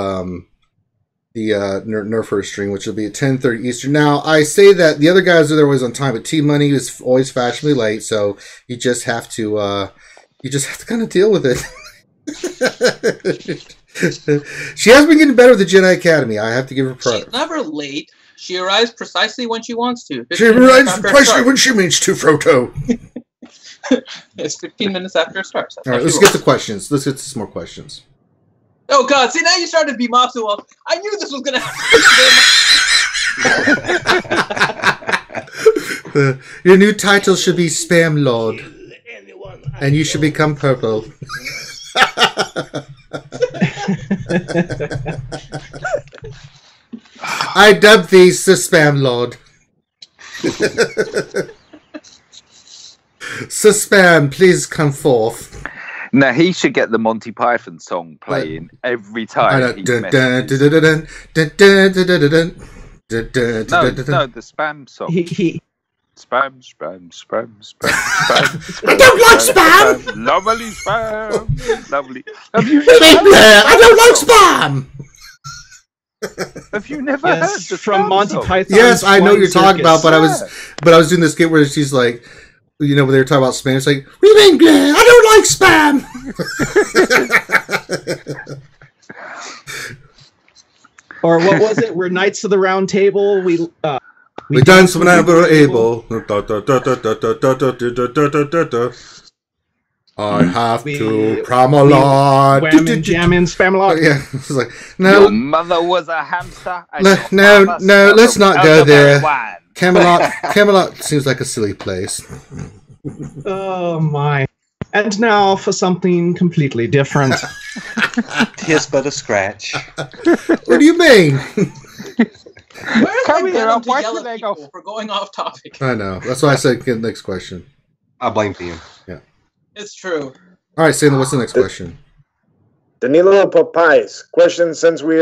the Nerf Herder stream, which will be at 10:30 Eastern. Now, I say that the other guys are always on time, but T-Money is always fashionably late, so you just have to kind of deal with it. She has been getting better with the Jedi Academy. I have to give her credit. She's never late. She arrives precisely when she wants to. She arrives precisely when she means to, Frodo. It's 15 minutes after it starts. All right, let's get to questions. Let's get to some more questions. Oh, God. See, now you started to be Matsu up. I knew this was going to happen. Your new title should be Spam Lord. And you should become purple. I dub thee the Spam Lord. Sir Spam, please come forth. Now he should get the Monty Python song playing every I time. know. he Dun, messages. dun, dun, dun, dun, dun, dun, dun, dun, dun, dun, dun, No, dun, dun, no, dun. the spam song. He Spam, spam, spam, spam, spam. I don't like spam! Lovely spam. Lovely. Have you Blah, never, blah, I don't like spam! have you never heard yes, the from spam Monty song? Python. Yes, I know what you're talking about, but Yeah. I was doing this skit where she's like, you know, when they were talking about spam, it's like, what do you mean, Glenn? I don't like spam! Or what was it? We're Knights of the Round Table. We dance whenever we're able. I have to Pramalot. Wham and jam in Spamalot. Yeah, it's like, Your no, mother was a hamster. And No, your no, father no, smelled let's of not go elderberry there. wine. Camelot seems like a silly place. Oh my! And now for something completely different. Tis but a scratch. What do you mean? Where's Come my here, venom I'll to wipe yell your at leg people off. for going off topic? I know. That's why I said get the next question. I blame him. It's true. All right, Sandra, what's the next question? Danilo Papais, question: since we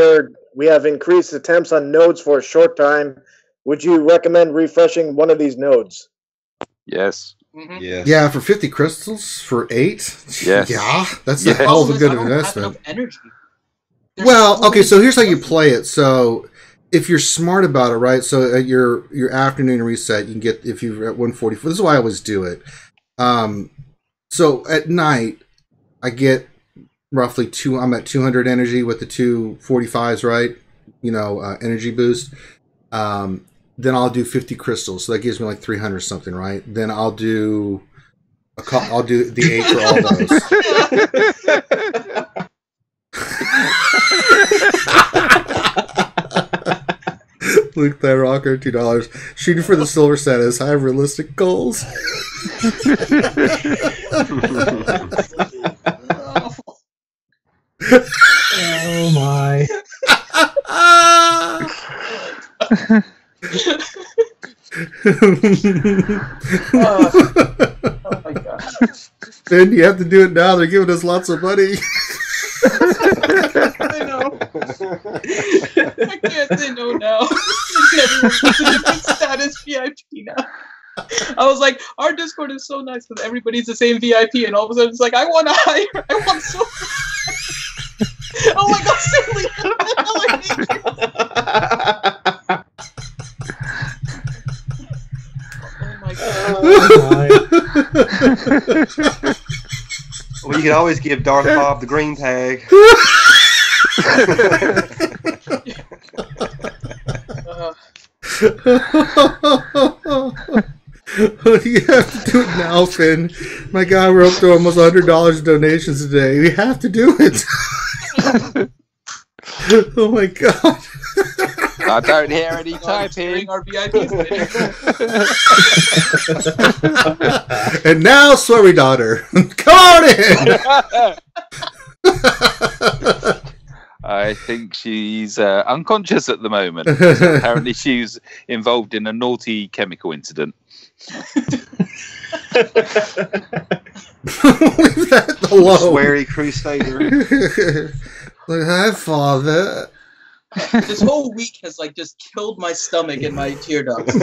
have increased attempts on nodes for a short time, would you recommend refreshing one of these nodes? Yes. Mm-hmm. Yes. Yeah, for 50 crystals for 8? Yes. Yeah, that's Yes. a hell of a I good don't have investment. enough energy. There's Well, okay, many so here's how you questions. play it. So if you're smart about it, right? So at your afternoon reset, you can get, if you're at 144. This is why I always do it. So at night, I get roughly I'm at 200 energy with the 245s, right? You know, energy boost. Then I'll do 50 crystals. So that gives me like 300 something, right? Then I'll do I'll do the 8 for all those. Luke the Rocker, $2. Shooting for the silver status. I have realistic goals. Oh my! Oh my god. Ben, you have to do it now. They're giving us lots of money. I know. I can't say no now. Everyone's different status VIP now. I was like, our Discord is so nice because everybody's the same VIP, and all of a sudden it's like, I want to hire. I want so. Oh my god, Stanley! What the hell are you? Oh my god. Well, you can always give Darth Bob the green tag. You have to do it now, Finn. My God, we're up to almost $100 in donations today. We have to do it. Oh my God. I don't hear any typing. Our VIPs. And now, Sweary Daughter. Come on in. I think she's unconscious at the moment. Apparently, she's involved in a naughty chemical incident. Leave that alone. Sweary Crusader. Like, hi, Father. This whole week has like just killed my stomach and my tear ducts.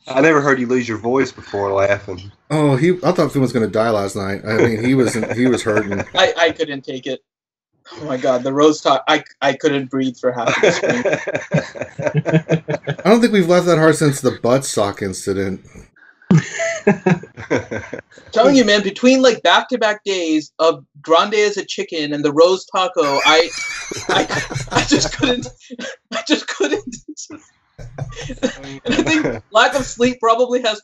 I never heard you lose your voice before laughing. Oh, I thought Finn was going to die last night. I mean, he was hurting. I couldn't take it. Oh my god, the rose talk. I couldn't breathe for half the screen. I don't think we've laughed that hard since the butt sock incident. Telling you, man, between like back-to-back days of grande as a chicken and the rose taco, I just couldn't. I just couldn't. And I think lack of sleep probably has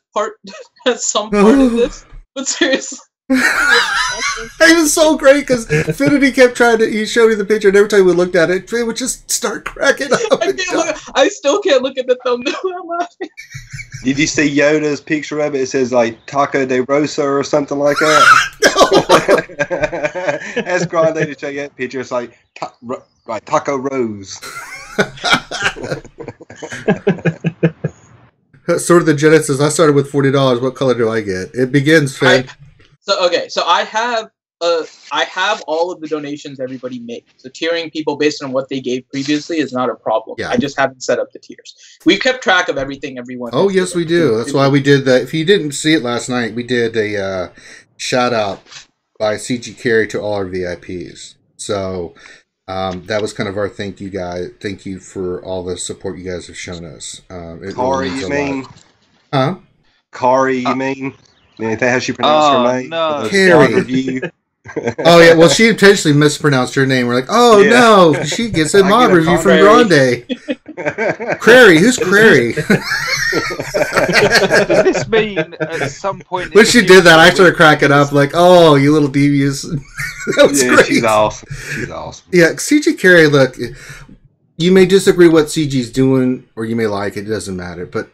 some part in this. But seriously. It was so great because Finity kept trying to. He showed me the picture, and every time we looked at it, Finn would just start cracking up. I still can't look at the thumbnail without laughing. Did you see Yoda's picture of it? It says like Taco de Rosa or something like that. That's Grande to show you that picture. It's like Taco Rose. Sword of the Jedi says, I started with $40. What color do I get? It begins, Finn. So I have all of the donations everybody made. So tiering people based on what they gave previously is not a problem. Yeah. I just haven't set up the tiers. We've kept track of everything everyone. Oh, yes, we do. That's why we did that. If you didn't see it last night, we did a shout out by CG Carey to all our VIPs. So that was kind of our thank you guys. Thank you for all the support you guys have shown us. Kari, you mean? Huh? Kari, you mean? Is that how she pronounced her name? No. Carrie. Oh, yeah. Well, she intentionally mispronounced her name. We're like, oh, Yeah. no. She gets a mod review from Grande. Crary. Who's Crary? Does this mean at some point? in When the she did future that, I we- started cracking up like, oh, you little devious. That was Yeah, great. she's awesome. She's awesome. Yeah, CG Carey, look, you may disagree what CG's doing, or you may like it, it doesn't matter. But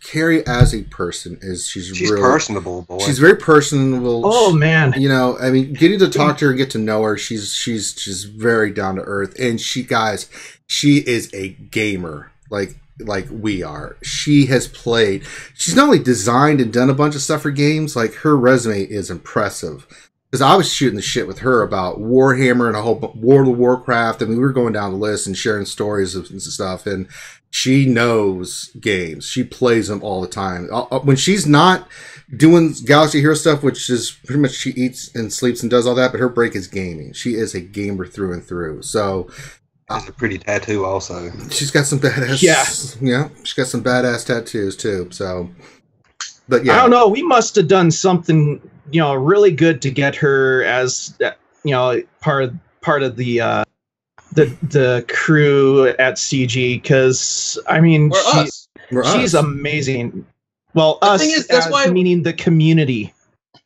Carey as a person she's really personable, boy. She's very personable. Oh man, You know, I mean, getting to talk to her and get to know her, she's very down to earth. And she is a gamer like we are. She has played. She's not only designed and done a bunch of stuff for games, like her resume is impressive. Because I was shooting the shit with her about Warhammer and a whole World of Warcraft. I mean, we were going down the list and sharing stories and stuff. And she knows games. She plays them all the time. When she's not doing Galaxy Hero stuff, which is pretty much she eats and sleeps and does all that, but her break is gaming. She is a gamer through and through. So Has a pretty tattoo also. she's got some badass. Yeah, she's got some badass tattoos too. So, but yeah, I don't know. We must have done something, really good to get her as, part of the crew at CG. Because I mean, she's amazing. Well, The us thing is, that's why- meaning the community.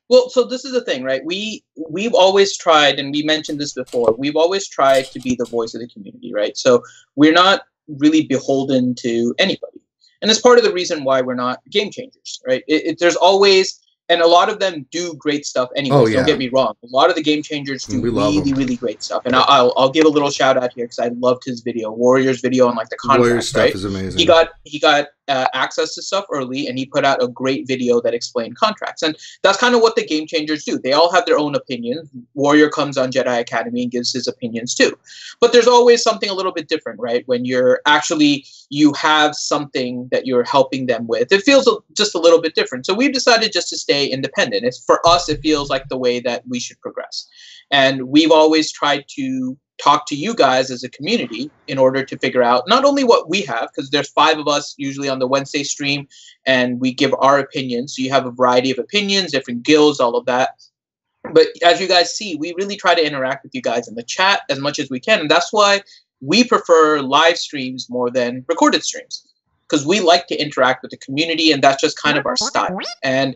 Well, so this is the thing, right? We've always tried, and we mentioned this before, we've always tried to be the voice of the community, right? So we're not really beholden to anybody. And it's part of the reason why we're not game changers, right? There's always, and a lot of them do great stuff anyways, Oh, yeah. don't get me wrong. A lot of the game changers do We love really, them. really great stuff. And I'll give a little shout out here because I loved his video, Warriors video on like the Warrior contracts, stuff right? is amazing. He got access to stuff early, and he put out a great video that explained contracts. And that's kind of what the game changers do. They all have their own opinions. Warrior comes on Jedi Academy and gives his opinions too. But there's always something a little bit different, right? When you have something that you're helping them with. It feels just a little bit different. So we've decided just to stay independent. For us, it feels like the way that we should progress. And we've always tried to talk to you guys as a community in order to figure out not only what we have, because there's 5 of us usually on the Wednesday stream, and we give our opinions. So you have a variety of opinions, different guilds, all of that. But as you guys see, we really try to interact with you guys in the chat as much as we can. And that's why we prefer live streams more than recorded streams, because we like to interact with the community, and that's just kind of our style. And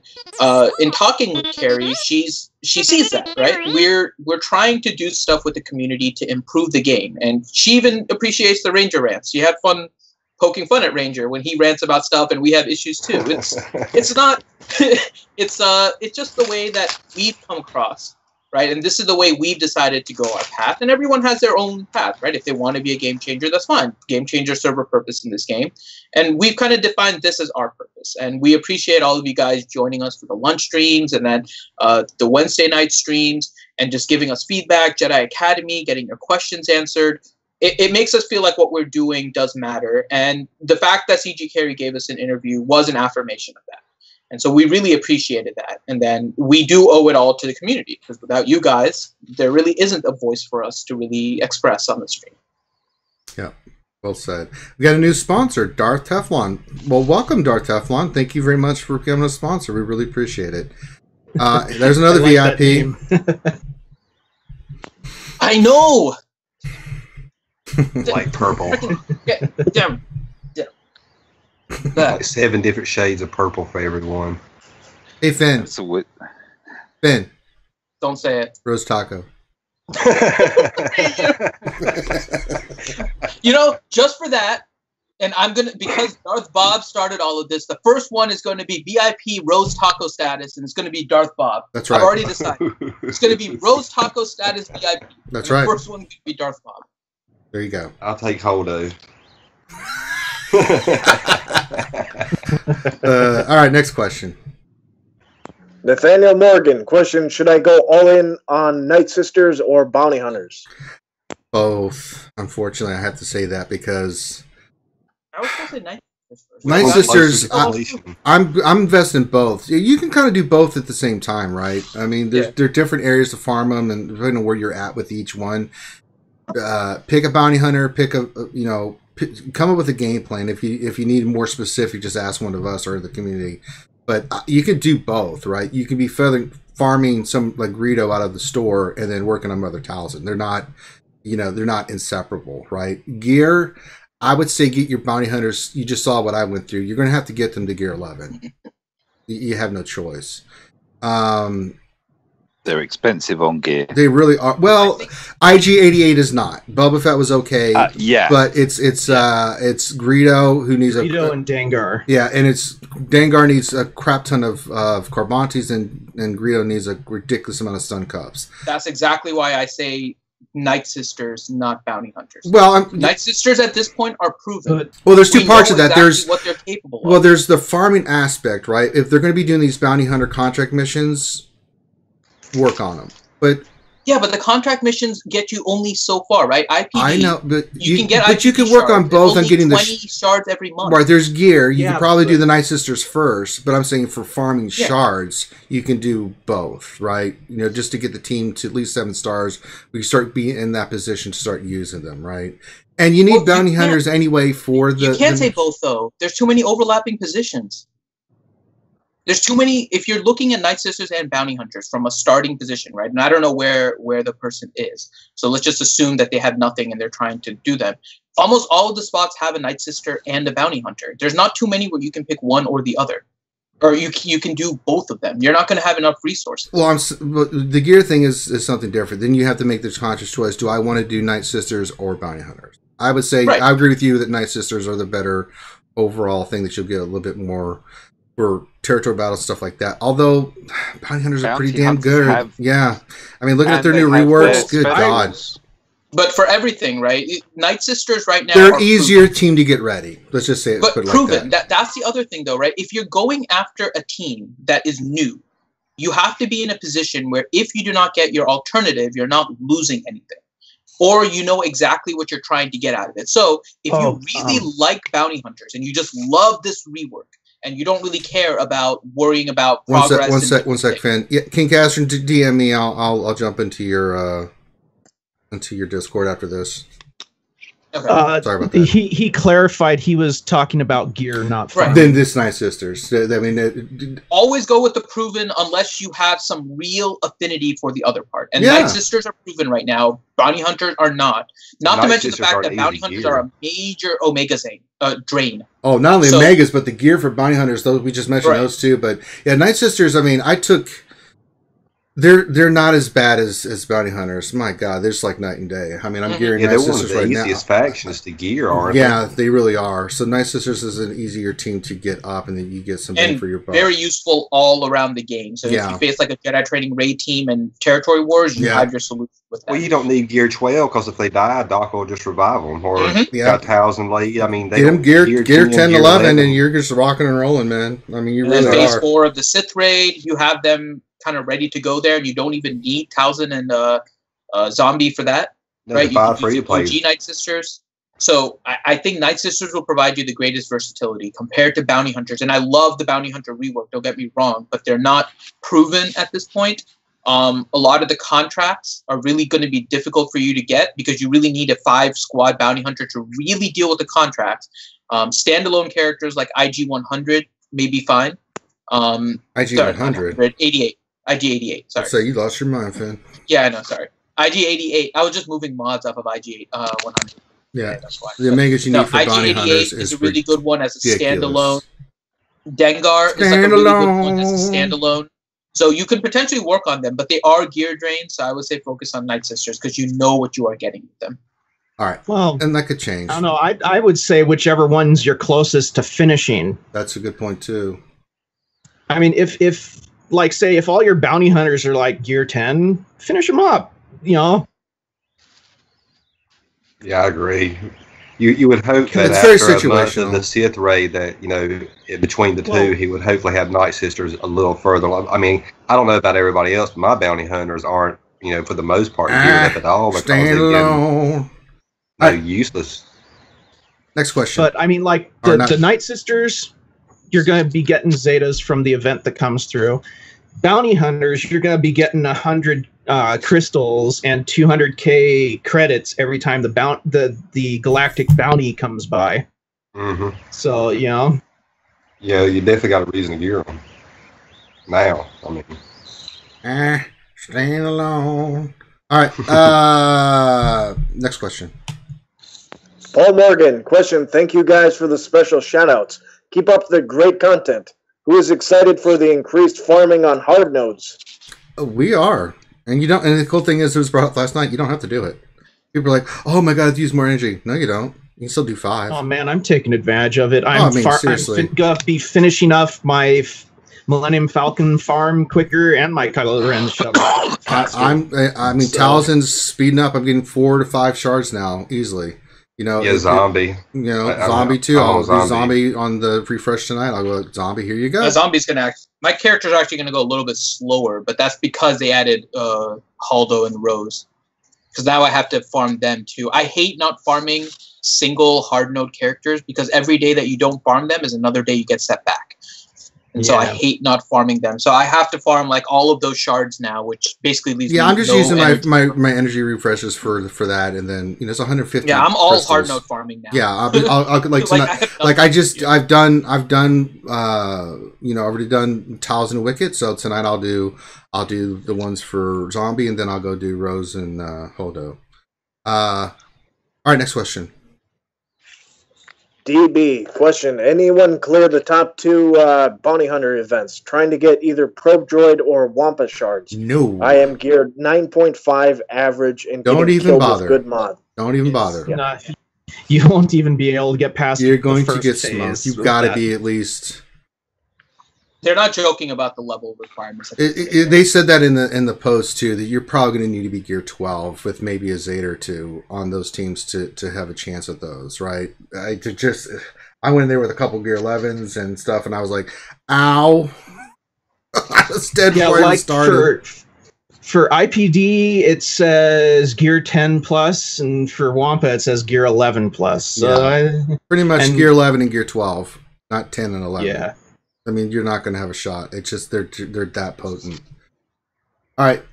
in talking with Carrie, she sees that, right? We're trying to do stuff with the community to improve the game, and she even appreciates the Ranger rants. She had fun poking fun at Ranger when he rants about stuff, and we have issues too. It's not it's just the way that we've come across. Right, and this is the way we've decided to go our path, and everyone has their own path, right? If they want to be a game changer, that's fine. Game changers serve a purpose in this game, and we've kind of defined this as our purpose. And we appreciate all of you guys joining us for the lunch streams, and then the Wednesday night streams, and just giving us feedback. Jedi Academy, getting your questions answered. It makes us feel like what we're doing does matter, and the fact that CG Carey gave us an interview was an affirmation of that. And so we really appreciated that. And then we do owe it all to the community, because without you guys, there really isn't a voice for us to really express on the stream. Yeah, well said. We got a new sponsor, Darth Teflon. Well, welcome, Darth Teflon. Thank you very much for becoming a sponsor. We really appreciate it. There's another VIP. I know! Like purple. Damn. Like 7 different shades of purple for everyone. Hey, Finn. So what? Finn. Don't say it. Roast taco. Just for that, and because Darth Bob started all of this, the first one is going to be VIP Rose Taco status, and it's going to be Darth Bob. That's right. I've already decided. It's going to be Rose Taco status VIP. That's and right. The first one will be Darth Bob. There you go. I'll take Holdo. All right, next question. Nathaniel Morgan, question: should I go all in on Night Sisters or Bounty Hunters? Both. Unfortunately, I have to say that because I was going to say Night Sisters first. Night Sisters, Completion. I'm invested in both. You can kind of do both at the same time, right? I mean, there are different areas to farm them, and depending on where you're at with each one, pick a bounty hunter. Come up with a game plan. If you need more specific, just ask one of us or the community. But you could do both, right? You can be farming some like Greedo out of the store and then working on Mother Talzin. They're not inseparable, right? Gear, I would say get your bounty hunters. You just saw what I went through. You're going to have to get them to gear 11. You have no choice. They're expensive on gear. They really are. Well, IG-88 is not. Boba Fett was okay. Yeah, but it's Greedo who needs Greedo and Dengar. Yeah, and Dengar needs a crap ton of Carbantes, and Greedo needs a ridiculous amount of stun cups. That's exactly why I say Night Sisters, not Bounty Hunters. Well, Night Sisters at this point are proven. Well, there's two parts of that. Exactly There's what they're capable of. Well, there's the farming aspect, right? If they're going to be doing these bounty hunter contract missions, work on them. But the contract missions get you only so far, right? IPD. I know, but you can IPD work on shards. both It's on getting the 20 shards every month. Right, there's gear. You Yeah, could probably do but- the Night Sisters first, but I'm saying for farming shards, you can do both, right? Just to get the team to at least 7 stars, we start being in that position to start using them, right? And you need bounty hunters anyway for the. You can't say both though. There's too many overlapping positions. There's too many. If you're looking at Night Sisters and Bounty Hunters from a starting position, right? And I don't know where the person is. So let's just assume that they have nothing and they're trying to do them. Almost all of the spots have a Night Sister and a Bounty Hunter. There's not too many where you can pick one or the other. Or you can do both of them. You're not going to have enough resources. Well, the gear thing is something different. Then you have to make the conscious choice. Do I want to do Night Sisters or Bounty Hunters? I would say, I agree with you that Night Sisters are the better overall thing that you'll get a little bit more for territory battles, stuff like that. Although Bounty Hunters are pretty damn good. I mean, looking at their new reworks, good God. But for everything, right? Night Sisters right now they're an easier team to get ready. Let's just say it. But put it proven. like that. That's the other thing, though, right? If you're going after a team that is new, you have to be in a position where if you do not get your alternative, you're not losing anything. Or you know exactly what you're trying to get out of it. So if you really like Bounty Hunters and you just love this rework, and you don't really care about worrying about progress. One sec, Finn. Yeah, King Castron, DM me. I'll jump into your Discord after this. Okay. Sorry about that. He clarified he was talking about gear, not farming. Then this Night Sisters. I mean, always go with the proven unless you have some real affinity for the other part. And Night Sisters are proven right now. Bounty Hunters are not. Not to mention the fact that Bounty Hunters are a major Omega drain. Oh, not only Omegas, but the gear for Bounty Hunters. Those we just mentioned those two. But yeah, Night Sisters. I mean, They're not as bad as Bounty Hunters. My God, they're just like night and day. I mean, I'm gearing Night Sisters right now. They're one of the easiest factions to gear, aren't they? They really are. So Night Sisters is an easier team to get up, and then you get some bang for your buck. Very useful all around the game. So if you face like a Jedi Training raid team and Territory Wars, you have your solution with that. Well, you don't need gear 12 because if they die, Doc will just revive them. Or got Thousand Lead. I mean, they get them gear 10, 11, and you're just rocking and rolling, man. I mean, you really are. Phase 4 of the Sith raid, you have them kind of ready to go there, and you don't even need Thousand and Zombie for that, right? You can use OG Night Sisters. So I think Night Sisters will provide you the greatest versatility compared to Bounty Hunters. And I love the Bounty Hunter rework, don't get me wrong, but they're not proven at this point. A lot of the contracts are really going to be difficult for you to get because you really need a 5-squad Bounty Hunter to really deal with the contracts. Standalone characters like IG-100 may be fine. IG-100? 88. IG-88, sorry. So you lost your mind, Finn. Yeah, I know, sorry. IG-88. I was just moving mods off of IG-100. Yeah, that's why. The Omegas you need for Bounty Hunters is a really good one as a standalone. Dengar is like a really good one as a standalone. So you could potentially work on them, but they are gear drains, so I would say focus on Night Sisters because you know what you are getting with them. All right. Well, and that could change. I don't know. I would say whichever one's you're closest to finishing. That's a good point, too. I mean, if like, say, if all your bounty hunters are like gear 10, finish them up, you know? Yeah, I agree. You would hope that It's very after a month of situational. the Sith raid that, between the two, he would hopefully have Night Sisters a little further along. I mean, I don't know about everybody else, but my bounty hunters aren't, for the most part, geared up at all because Stand they've alone. been useless. Next question. But I mean, like the Night Sisters, you're going to be getting Zetas from the event that comes through. Bounty Hunters, you're going to be getting 100 crystals and 200k credits every time the galactic bounty comes by. Mm-hmm. So Yeah, you definitely got a reason to gear them. Now, I mean. Stand alone. All right. Next question. Paul Morgan, question. Thank you guys for the special shout-outs. Keep up the great content. Who is excited for the increased farming on hard nodes? We are. And you don't. And the cool thing is, it was brought up last night. You don't have to do it. People are like, "Oh my god, I have to use more energy." No, you don't. You can still do 5. Oh man, I'm taking advantage of it. Seriously. I'm gonna be finishing off my Millennium Falcon farm quicker and my Kylo Ren shovel. Talzin's speeding up. I'm getting 4 to 5 shards now easily. Zombie. Zombie too. I'll do zombie on the refresh tonight. I'll go zombie. Here you go. Zombie's gonna my character's actually gonna go a little bit slower, but that's because they added Haldo and Rose. Because now I have to farm them too. I hate not farming single hard node characters because every day that you don't farm them is another day you get set back. And so I hate not farming them. So I have to farm like all of those shards now, which basically leaves me I'm just no using energy. my energy refreshes for that, and then it's 150. Yeah, I'm all crystals. hard node farming now. Yeah, I'll like tonight, I've done I've already done Towels and Wicket, so tonight I'll do the ones for zombie, and then I'll go do Rose and Holdo. All right, next question. DB, question. Anyone clear the top 2 bounty hunter events? Trying to get either probe droid or Wampa shards. No. I am geared 9.5 average and don't getting even killed bother. with good mod. Don't even bother. Yeah. No, you won't even be able to get past. You're going the to get first smoked. phase You've with got to that. be at least. They're not joking about the level requirements. They said that in the post too, that you're probably going to need to be gear 12 with maybe a Zeta or 2 on those teams to have a chance at those, right? I went in there with a couple gear 11s and stuff, and I was like, "Ow!" I was dead before I even started. For IPD, it says gear 10 plus, and for Wampa, it says gear 11 plus. So pretty much gear 11 and gear 12, not 10 and 11. Yeah. I mean, you're not going to have a shot. It's just they're that potent. All right.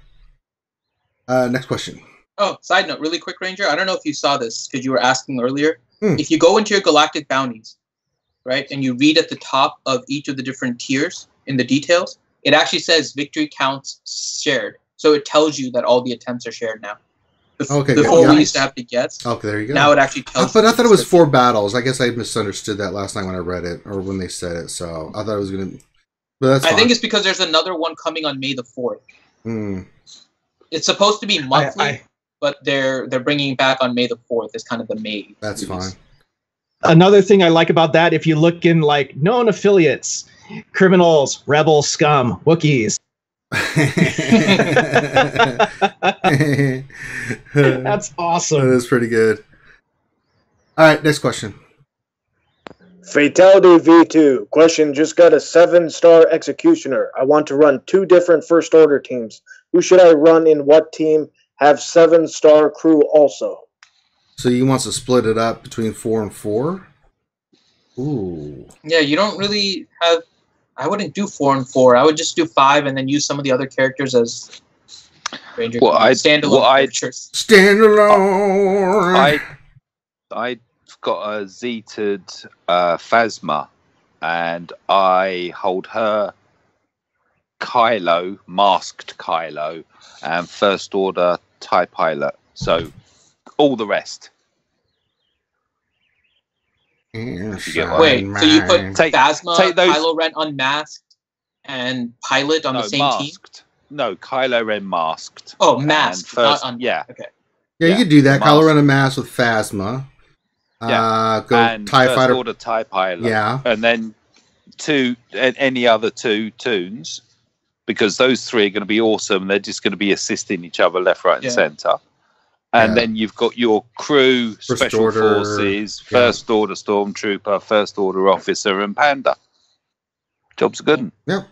Next question. Oh, side note, really quick, Ranger. I don't know if you saw this because you were asking earlier. If you go into your galactic bounties, right, and you read at the top of each of the different tiers in the details, it actually says victory counts shared. So it tells you that all the attempts are shared now. Before we used to have to guess. Okay, there you go. Now it actually tells you. But I thought it was 4 battles. I guess I misunderstood that last night when I read it, or when they said it. So I thought it was going to... But that's fine. I think it's because there's another one coming on May the 4th. It's supposed to be monthly, but they're bringing it back on May the 4th. It's kind of the May. That's fine. Another thing I like about that, if you look in like known affiliates, criminals, rebels, scum, Wookiees. That's awesome. That is pretty good. All right, next question. Fatality V2. Question, just got a 7-star executioner. I want to run 2 different first order teams. Who should I run in what team? Have 7-star crew also. So you want to split it up between 4 and 4? Ooh. Yeah, you don't really have... I wouldn't do 4 and 4. I would just do 5 and then use some of the other characters as Ranger standalone characters. Standalone! I got a Zeted Phasma, and I hold her Kylo, masked Kylo, and First Order TIE Pilot. So, all the rest. Wait, so you put Phasma, Kylo Ren unmasked, and Pilot on the same masked. team? No, Kylo Ren masked. Oh, masked. First, not yeah. Okay. Yeah, you could do that. Kylo Ren unmasked with Phasma. Go and TIE First Fighter. Order TIE Pilot. Yeah. And then any other 2 toons, because those 3 are going to be awesome. They're just going to be assisting each other left, right, and centre. And then you've got your crew, special forces, first order stormtrooper, first order officer, and panda. Job's a good one. Yep.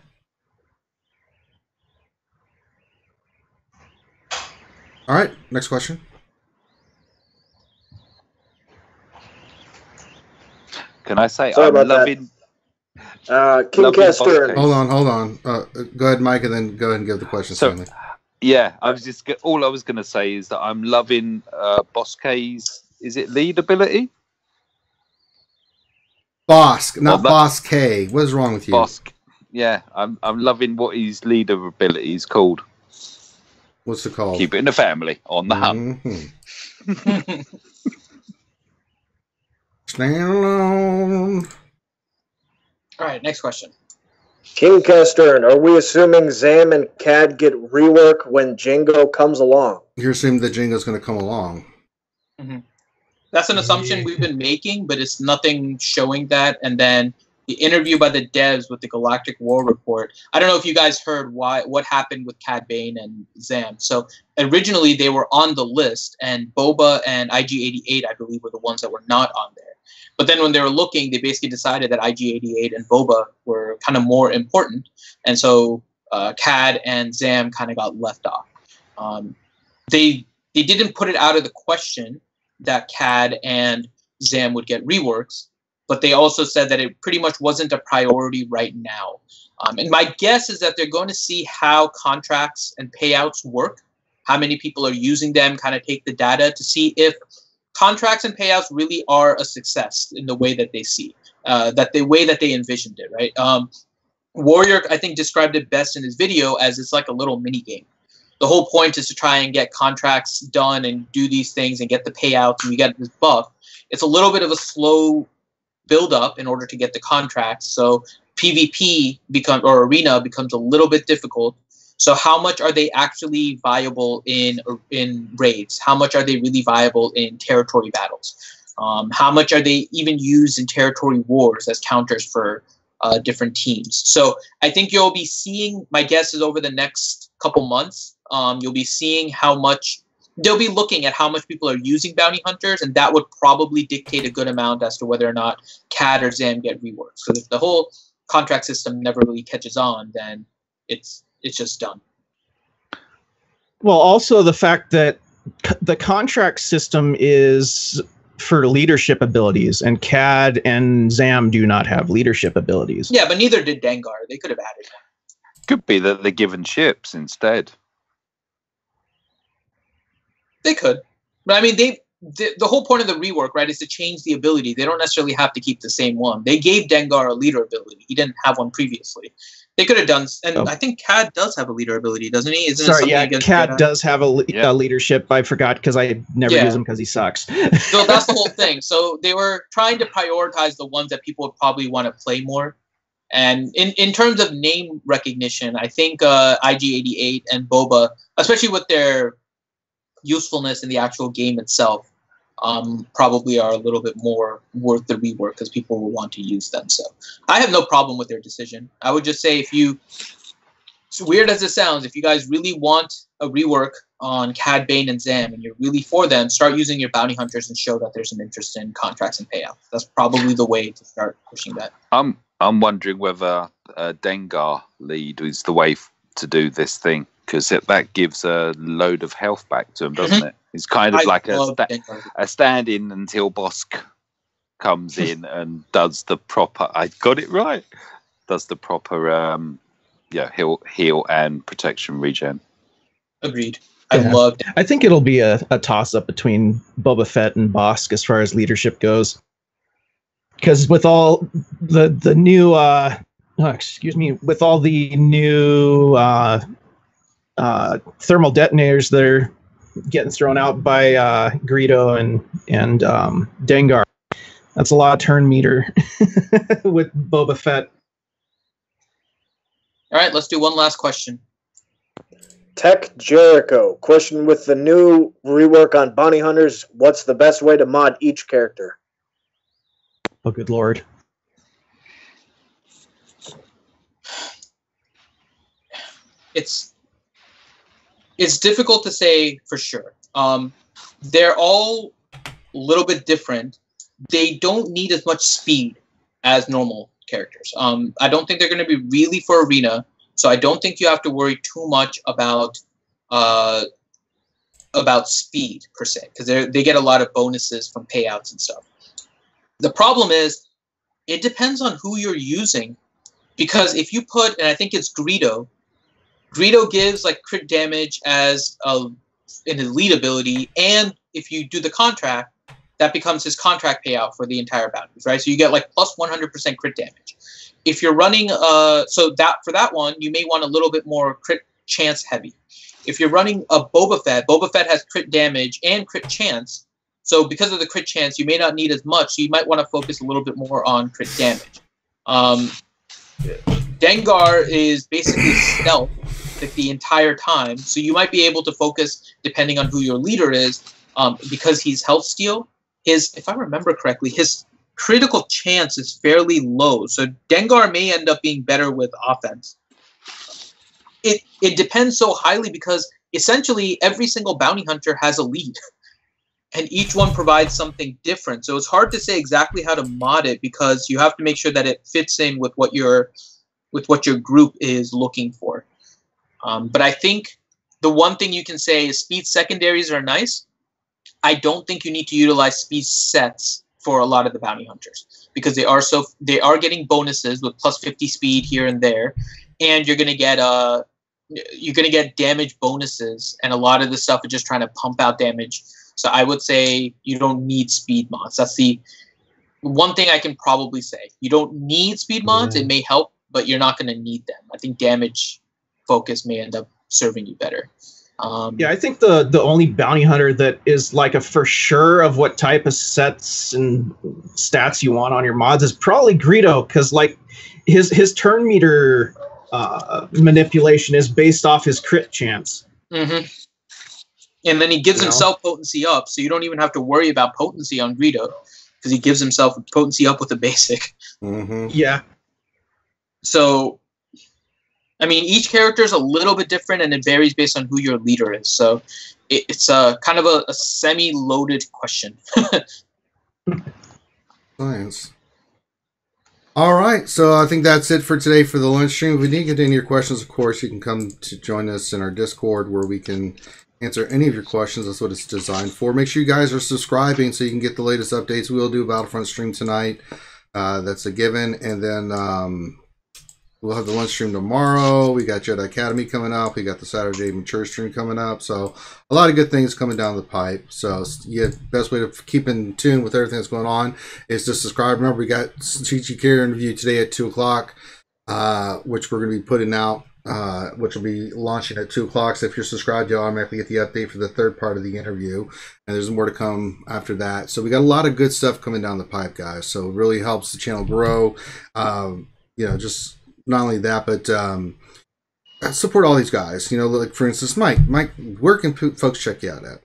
All right, next question. Can I say Sorry I'm about loving... King Caster. Hold on. Go ahead, Mike, and then go ahead and give the question, Stanley. Yeah, all I was going to say is that I'm loving Boss K's, is it lead ability? Bosk, not Boss K. What is wrong with you? Bosk. Yeah, I'm loving what his leader ability is called. What's it called? Keep it in the family, on the hunt. Stand alone. All right, next question. King Castern, are we assuming Zam and Cad get rework when Django comes along? You're assuming that Django's going to come along. Mm-hmm. That's an assumption we've been making, but it's nothing showing that. And then the interview by the devs with the Galactic War Report. I don't know if you guys heard what happened with Cad Bane and Zam. So originally they were on the list, and Boba and IG-88, I believe, were the ones that were not on there. But then when they were looking, they basically decided that IG-88 and Boba were kind of more important. And so Cad and Zam kind of got left off. They didn't put it out of the question that Cad and Zam would get reworks, but they also said that it pretty much wasn't a priority right now. And my guess is that they're going to see how contracts and payouts work, how many people are using them, kind of take the data to see if contracts and payouts really are a success in the way that they see, the way that they envisioned it, right? Warrior, I think, described it best in his video as it's like a little mini game. The whole point is to try and get contracts done and do these things and get the payouts, and you get this buff. It's a little bit of a slow build up in order to get the contracts. So PvP arena becomes a little bit difficult. So how much are they actually viable in raids? How much are they really viable in territory battles? How much are they even used in territory wars as counters for different teams? So I think you'll be seeing, my guess is over the next couple months, you'll be seeing how much, they'll be looking at how much people are using bounty hunters, and that would probably dictate a good amount as to whether or not Cad or Zam get reworks. Because if the whole contract system never really catches on, then it's just done. Well, also the fact that the contract system is for leadership abilities, and Cad and Zam do not have leadership abilities. Yeah, but neither did Dengar. They could have added one. Could be that they're given ships instead. They could. But I mean, the whole point of the rework, right, is to change the ability. They don't necessarily have to keep the same one. They gave Dengar a leader ability. He didn't have one previously. They could have done, and I think Cad does have a leader ability, doesn't he? Cad does have a leadership. I forgot because I never use him because he sucks. So that's the whole thing. So they were trying to prioritize the ones that people would probably want to play more. And in terms of name recognition, I think IG-88 and Boba, especially with their usefulness in the actual game itself, probably are a little bit more worth the rework because people will want to use them. So I have no problem with their decision. I would just say, as weird as it sounds, if you guys really want a rework on Cad Bane and Zam and you're really for them, start using your bounty hunters and show that there's an interest in contracts and payouts. That's probably the way to start pushing that. I'm wondering whether Dengar lead is the way to do this thing, because that gives a load of health back to him, doesn't it? It's kind of like a stand-in until Bosk comes in and does the proper. I got it right. Does the proper heal and protection regen. Agreed. I think it'll be a toss-up between Boba Fett and Bosk as far as leadership goes. Because with all the new, with all the new thermal detonators that are getting thrown out by Greedo and Dengar, that's a lot of turn meter with Boba Fett. All right, let's do one last question. Tech Jericho, question: with the new rework on bounty hunters, what's the best way to mod each character? Oh, good Lord. It's difficult to say for sure. they're all a little bit different. They don't need as much speed as normal characters. I don't think they're going to be really for arena, so I don't think you have to worry too much about speed per se, because they get a lot of bonuses from payouts and stuff. The problem is, it depends on who you're using, because if you put, and I think it's Greedo gives like crit damage as an elite ability, and if you do the contract, that becomes his contract payout for the entire bounties, right? So you get like plus 100% crit damage. If you're running, so that for that one, you may want a little bit more crit chance heavy. If you're running a Boba Fett has crit damage and crit chance. So because of the crit chance, you may not need as much. So you might want to focus a little bit more on crit damage. Dengar is basically stealth like the entire time. So you might be able to focus, depending on who your leader is, because he's health steal. If I remember correctly, his critical chance is fairly low. So Dengar may end up being better with offense. It depends so highly because essentially every single bounty hunter has a lead. And each one provides something different. So it's hard to say exactly how to mod it because you have to make sure that it fits in with what your group is looking for. But I think the one thing you can say is speed secondaries are nice. I don't think you need to utilize speed sets for a lot of the bounty hunters because they are getting bonuses with plus 50 speed here and there, and you're gonna get damage bonuses, and a lot of the stuff is just trying to pump out damage. So I would say you don't need speed mods. That's the one thing I can probably say. You don't need speed mods. It may help, but you're not going to need them. I think damage focus may end up serving you better. I think the only bounty hunter that is like a for sure of what type of sets and stats you want on your mods is probably Greedo, because like his turn meter manipulation is based off his crit chance. Mm-hmm. And then he gives himself potency up, so you don't even have to worry about potency on Greedo, because he gives himself potency up with a basic. Mm-hmm. Yeah. So, I mean, each character is a little bit different, and it varies based on who your leader is. So, it's a kind of a semi-loaded question. Science. All right, so I think that's it for today for the lunch stream. If we didn't get any of your questions, of course, you can come to join us in our Discord where we can answer any of your questions. That's what it's designed for. Make sure you guys are subscribing so you can get the latest updates. We'll do a Battlefront stream tonight. That's a given. And then we'll have the lunch stream tomorrow. We got Jedi Academy coming up. We got the Saturday Mature stream coming up. So a lot of good things coming down the pipe. So yeah, best way to keep in tune with everything that's going on is to subscribe. Remember, we got CG Carrier interview today at 2 o'clock, which we're going to be putting out. Which will be launching at 2 o'clock. So if you're subscribed, you'll automatically get the update for the third part of the interview. And there's more to come after that. So we got a lot of good stuff coming down the pipe, guys. So it really helps the channel grow. Just not only that, but support all these guys. Like for instance, Mike, where can folks check you out at?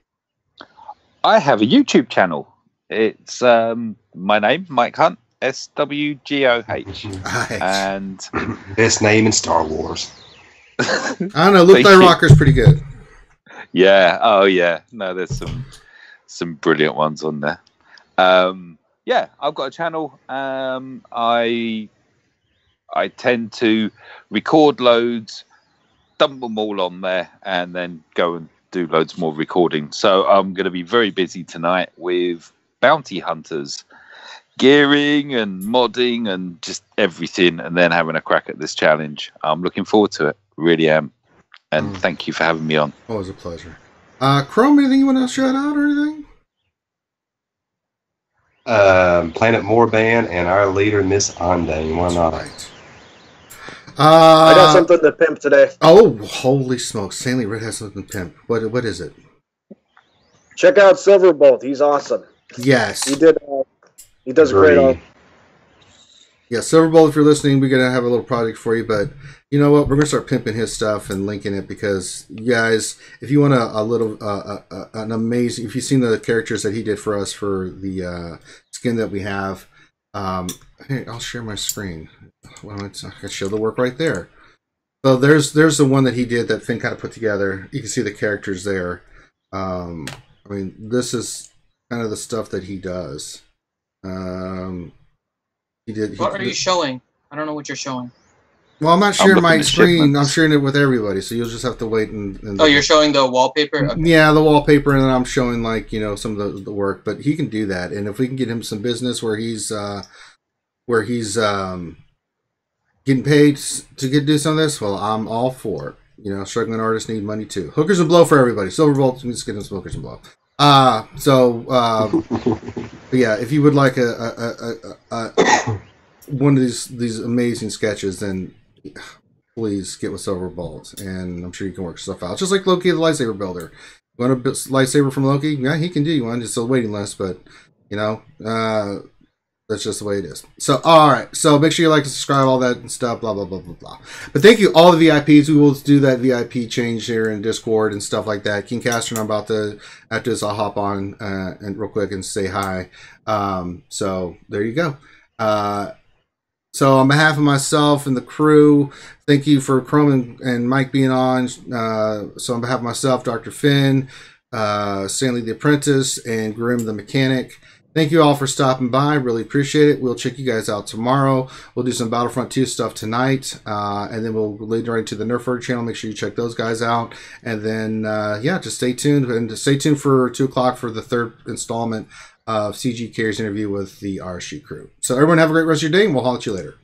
I have a YouTube channel. It's my name, Mike Hunt, SWGOH. And best name in Star Wars. I don't know. Luke Rocker's pretty good. Yeah. Oh, yeah. No, there's some brilliant ones on there. Yeah, I've got a channel. I tend to record loads, dump them all on there, and then go and do loads more recording. So I'm going to be very busy tonight with bounty hunters, gearing and modding and just everything, and then having a crack at this challenge. I'm looking forward to it. Really am. And thank you for having me on. Always a pleasure. Chrome, anything you want to shout out or anything? Planet Moorband and our leader, Miss Ande. Why not? Right. I got something to pimp today. Oh, holy smokes. Stanley Red has something to pimp. What is it? Check out Silverbolt. He's awesome. Yes. He does a great job. Yeah, Silverbolt, if you're listening, we're going to have a little project for you, but you know what? We're going to start pimping his stuff and linking it because, you guys, if you want an amazing, if you've seen the characters that he did for us for the skin that we have, hey, I'll share my screen. Well, I can show the work right there. So there's the one that he did that Finn kind of put together. You can see the characters there. I mean, this is kind of the stuff that he does. What are you showing? I don't know what you're showing. Well, I'm not sharing my screen. I'm sharing it with everybody, so you'll just have to wait. And you're showing the wallpaper? Okay. Yeah, the wallpaper, and then I'm showing some of the work. But he can do that, and if we can get him some business where he's getting paid to do some of this, well, I'm all for it. Struggling artists need money too. Hookers and blow for everybody. Silver Bolt, just get him some hookers and blow. Yeah, if you would like one of these amazing sketches, then please get with Silver Bolt, and I'm sure you can work stuff out. Just like Loki, the lightsaber builder. You want a lightsaber from Loki? Yeah, he can do one. It's a waiting list, but that's just the way it is. So, all right. So make sure you like and subscribe, all that and stuff, blah, blah, blah, blah, blah. But thank you, all the VIPs. We will do that VIP change here in Discord and stuff like that. King Caster, I'm about to, after this, I'll hop on and real quick and say hi. So there you go. So on behalf of myself and the crew, thank you for Chrome and Mike being on. So on behalf of myself, Dr. Finn, Stanley the Apprentice, and Grim the Mechanic, thank you all for stopping by. Really appreciate it. We'll check you guys out tomorrow. We'll do some Battlefront 2 stuff tonight. And then we'll lead right into the Nerfer channel. Make sure you check those guys out. And then, just stay tuned. And stay tuned for 2 o'clock for the third installment of CG Carey's interview with the RSG crew. So everyone have a great rest of your day, and we'll holler at you later.